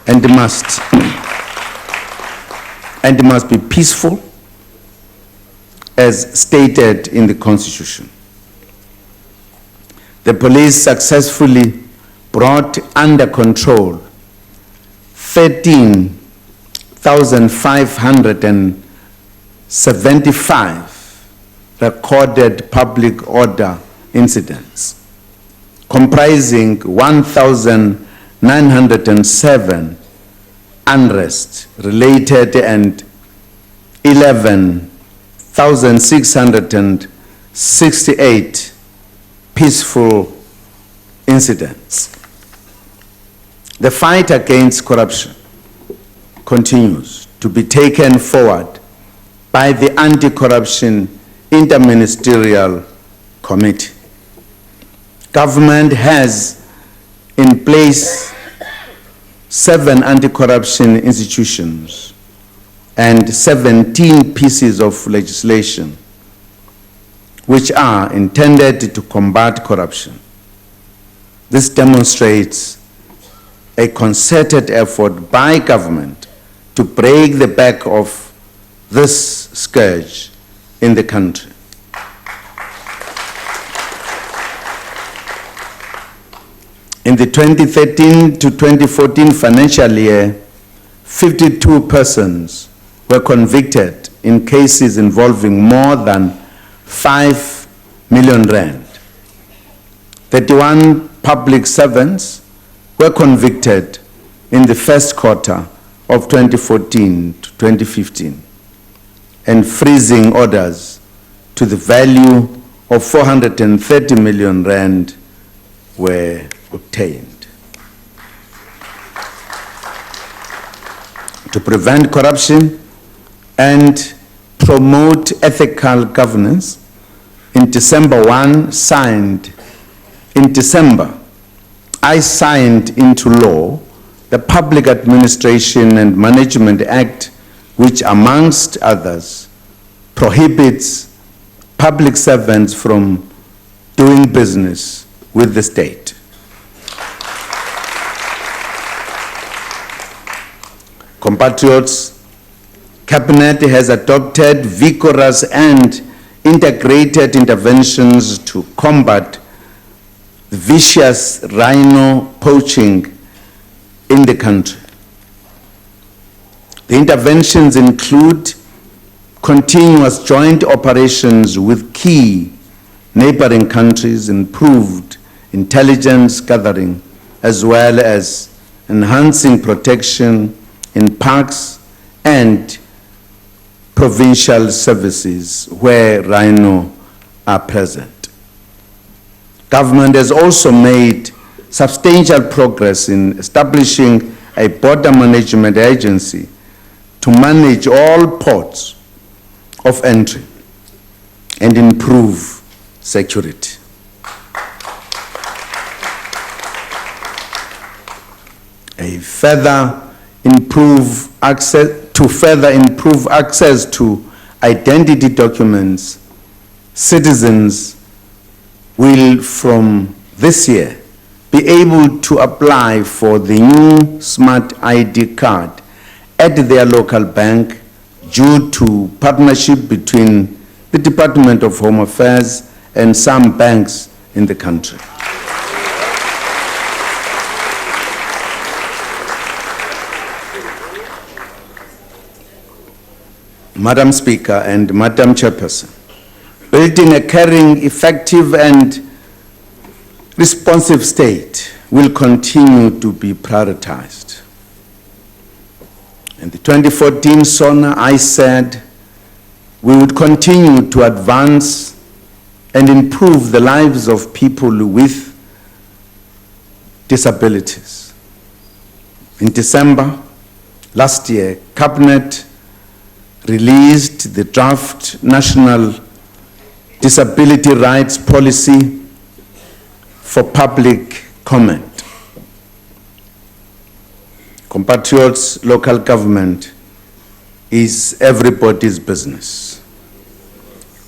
and must be peaceful as stated in the Constitution. The police successfully brought under control 13,575 recorded public order incidents, comprising 1,907 unrest-related and 11,668 peaceful incidents. The fight against corruption continues to be taken forward by the Anti-Corruption Interministerial Committee. Government has in place 7 anti-corruption institutions and 17 pieces of legislation which are intended to combat corruption. This demonstrates a concerted effort by government to break the back of this scourge in the country. In the 2013 to 2014 financial year, 52 persons were convicted in cases involving more than 5 million rand. 31 public servants were convicted in the first quarter of 2014 to 2015, and freezing orders to the value of 430 million rand were obtained. To prevent corruption and promote ethical governance, in December, I signed into law the Public Administration and Management Act which, amongst others, prohibits public servants from doing business with the state. Compatriots, Cabinet has adopted vigorous and integrated interventions to combat the vicious rhino poaching in the country. The interventions include continuous joint operations with key neighboring countries, improved intelligence gathering, as well as enhancing protection in parks and provincial services where rhino are present. Government has also made substantial progress in establishing a border management agency to manage all ports of entry and improve security. To further improve access to identity documents, citizens will from this year be able to apply for the new Smart ID card at their local bank due to partnership between the Department of Home Affairs and some banks in the country. Madam Speaker and Madam Chairperson, building a caring, effective and responsive state will continue to be prioritized. In the 2014 SONA, I said we would continue to advance and improve the lives of people with disabilities. In December last year, Cabinet released the draft National Disability Rights Policy for public comment. Compatriots, local government is everybody's business.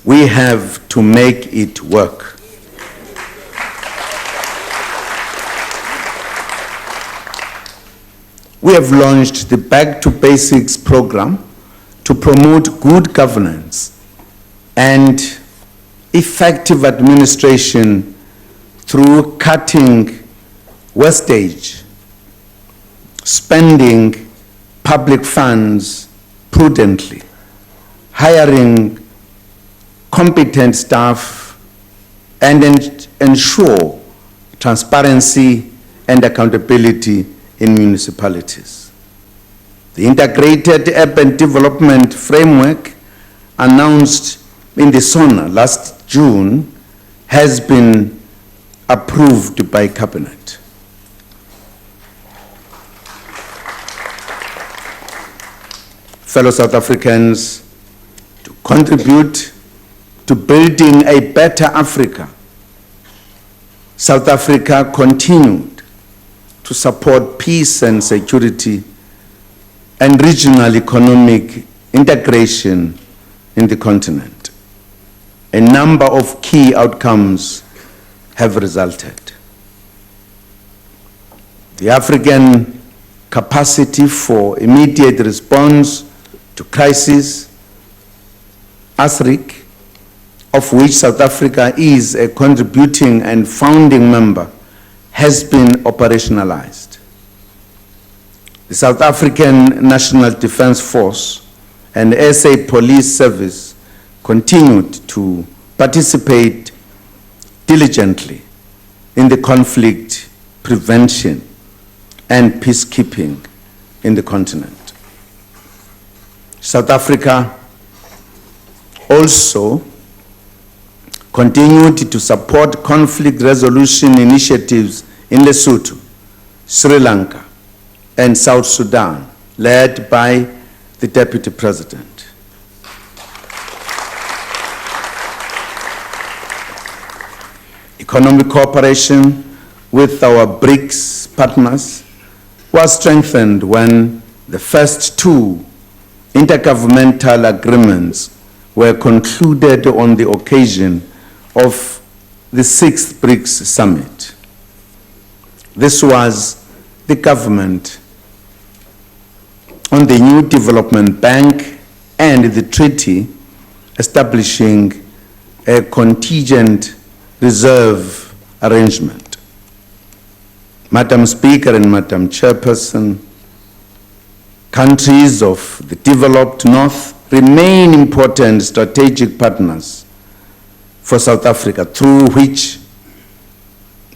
We have to make it work. We have launched the Back to Basics program to promote good governance and effective administration through cutting wastage, spending public funds prudently, hiring competent staff, and ensure transparency and accountability in municipalities. The Integrated Urban Development Framework announced in the SONA last June has been approved by Cabinet. Fellow South Africans, to contribute to building a better Africa, South Africa continued to support peace and security and regional economic integration in the continent. A number of key outcomes have resulted. The African capacity for immediate response to crisis, ASRIC, of which South Africa is a contributing and founding member, has been operationalized. The South African National Defence Force and SA Police Service continued to participate diligently in the conflict prevention and peacekeeping in the continent. South Africa also continued to support conflict resolution initiatives in Lesotho, Sri Lanka, and South Sudan, led by the Deputy President. Economic cooperation with our BRICS partners was strengthened when the first two intergovernmental agreements were concluded on the occasion of the 6th BRICS Summit. This was the government on the new development bank and the treaty establishing a contingent reserve arrangement. Madam Speaker and Madam Chairperson, countries of the developed North remain important strategic partners for South Africa, through which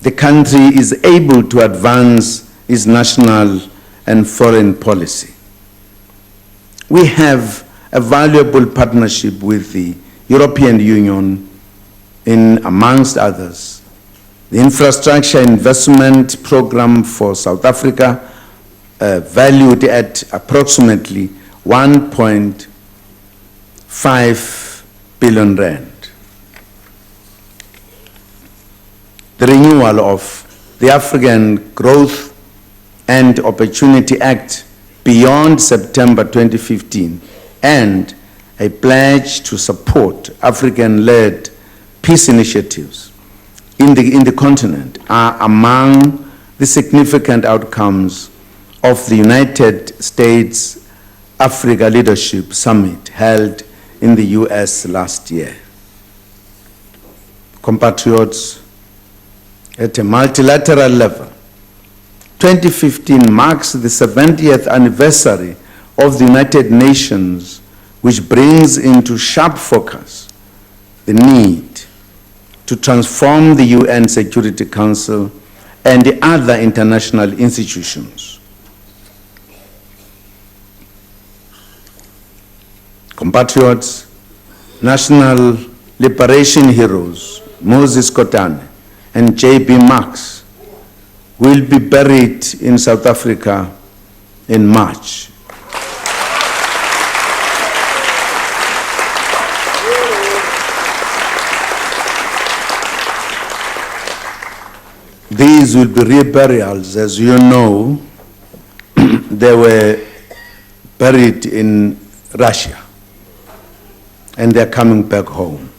the country is able to advance its national and foreign policy. We have a valuable partnership with the European Union in, amongst others, the Infrastructure Investment Program for South Africa, valued at approximately 1.5 billion rand. The renewal of the African Growth and Opportunity Act beyond September 2015 and a pledge to support African-led peace initiatives in the continent are among the significant outcomes of the United States Africa Leadership Summit held in the US last year. Compatriots, at a multilateral level, 2015 marks the 70th anniversary of the United Nations, which brings into sharp focus the need to transform the UN Security Council and the other international institutions. Compatriots, national liberation heroes Moses Kotane and J.B. Marx will be buried in South Africa in March. These will be real burials. As you know, they were buried in Russia, and they're coming back home.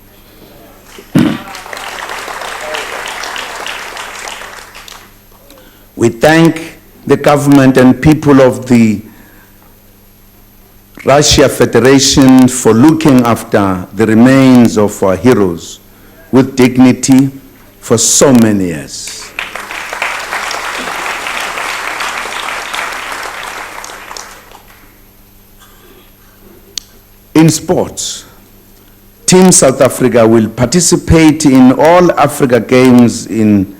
We thank the government and people of the Russia Federation for looking after the remains of our heroes with dignity for so many years. In sports, Team South Africa will participate in all Africa Games in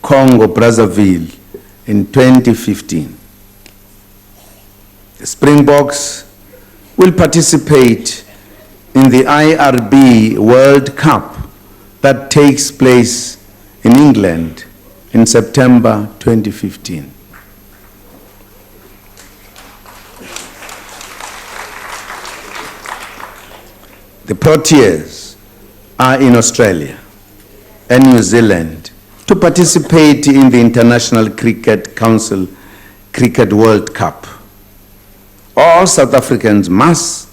Congo, Brazzaville in 2015. The Springboks will participate in the IRB World Cup that takes place in England in September 2015. The Proteas are in Australia and New Zealand to participate in the International Cricket Council Cricket World Cup. All South Africans must,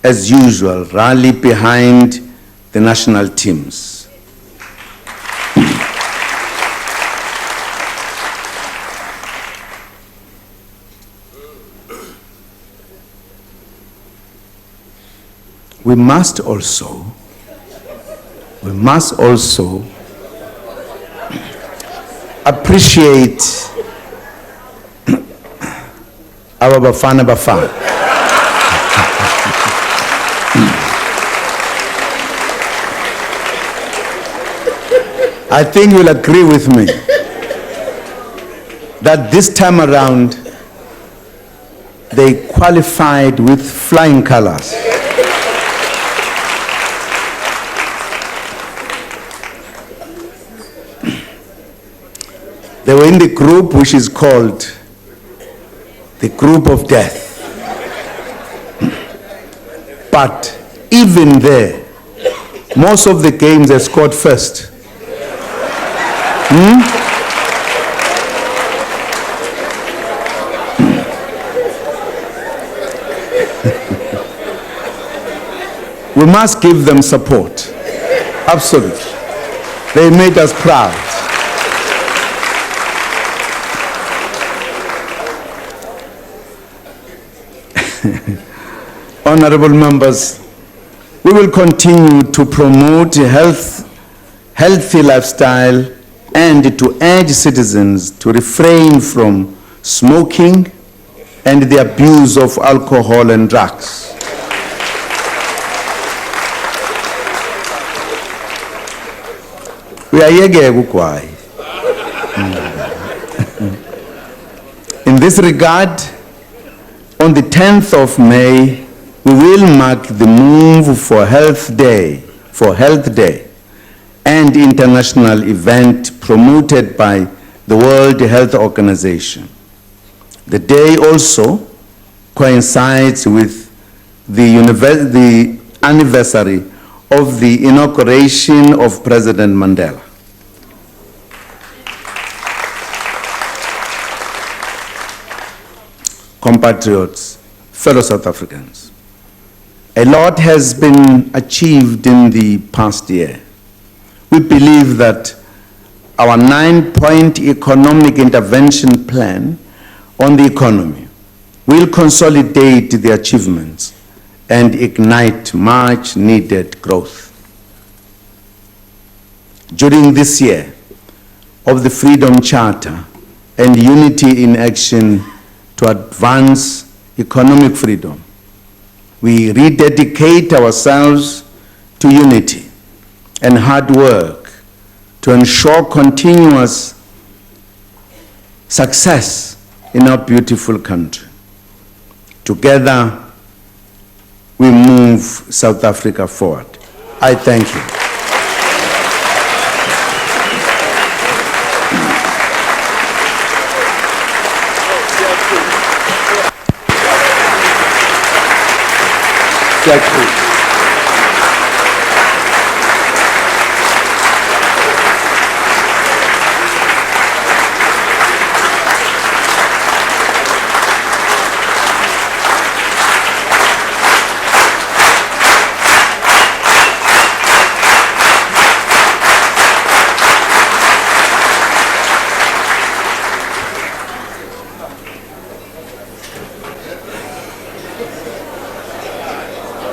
as usual, rally behind the national teams. We must also appreciate our Bafana Bafana. I think you'll agree with me that this time around they qualified with flying colors. They were in the group which is called the group of death. But even there, most of the games they scored first. We must give them support. Absolutely. They made us proud. Honorable members, we will continue to promote healthy lifestyle and to urge citizens to refrain from smoking and the abuse of alcohol and drugs. In this regard, on the 10th of May, we will mark the move for Health Day, and international event promoted by the World Health Organization. The day also coincides with the anniversary of the inauguration of President Mandela. Compatriots, fellow South Africans, a lot has been achieved in the past year. We believe that our 9-point economic intervention plan on the economy will consolidate the achievements and ignite much needed growth. During this year of the Freedom Charter and Unity in Action to advance economic freedom, we rededicate ourselves to unity and hard work to ensure continuous success in our beautiful country. Together, we move South Africa forward. I thank you.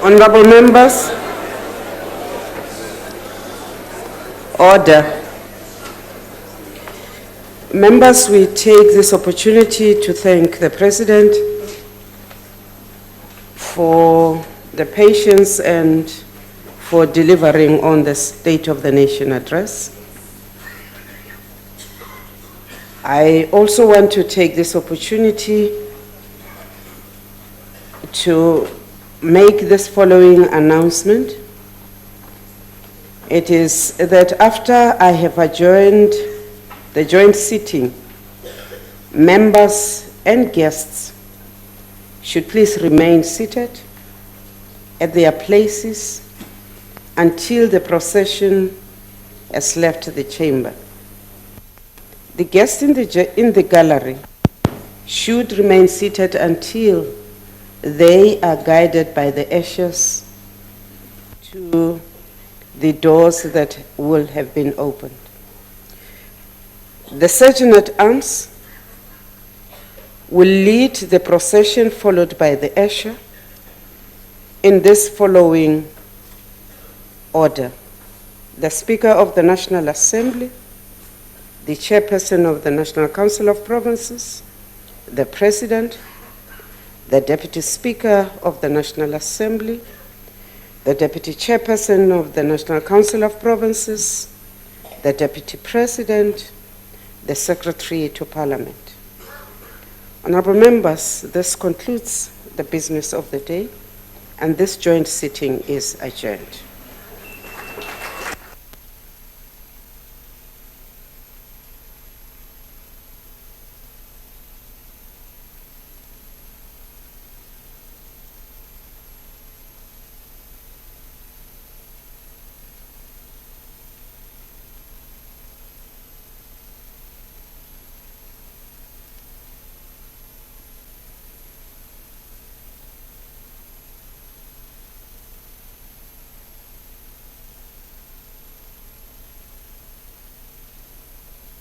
Honorable members, order. Members, we take this opportunity to thank the President for the patience and for delivering on the State of the Nation address. I also want to take this opportunity to make this following announcement. It is that after I have adjourned the joint sitting, members and guests should please remain seated at their places until the procession has left the chamber. The guests in the gallery should remain seated until they are guided by the ushers to the doors that will have been opened. The Sergeant at Arms will lead the procession, followed by the usher, in this following order: the Speaker of the National Assembly, the Chairperson of the National Council of Provinces, the President, the Deputy Speaker of the National Assembly, the Deputy Chairperson of the National Council of Provinces, the Deputy President, the Secretary to Parliament. Honorable members, this concludes the business of the day, and this joint sitting is adjourned.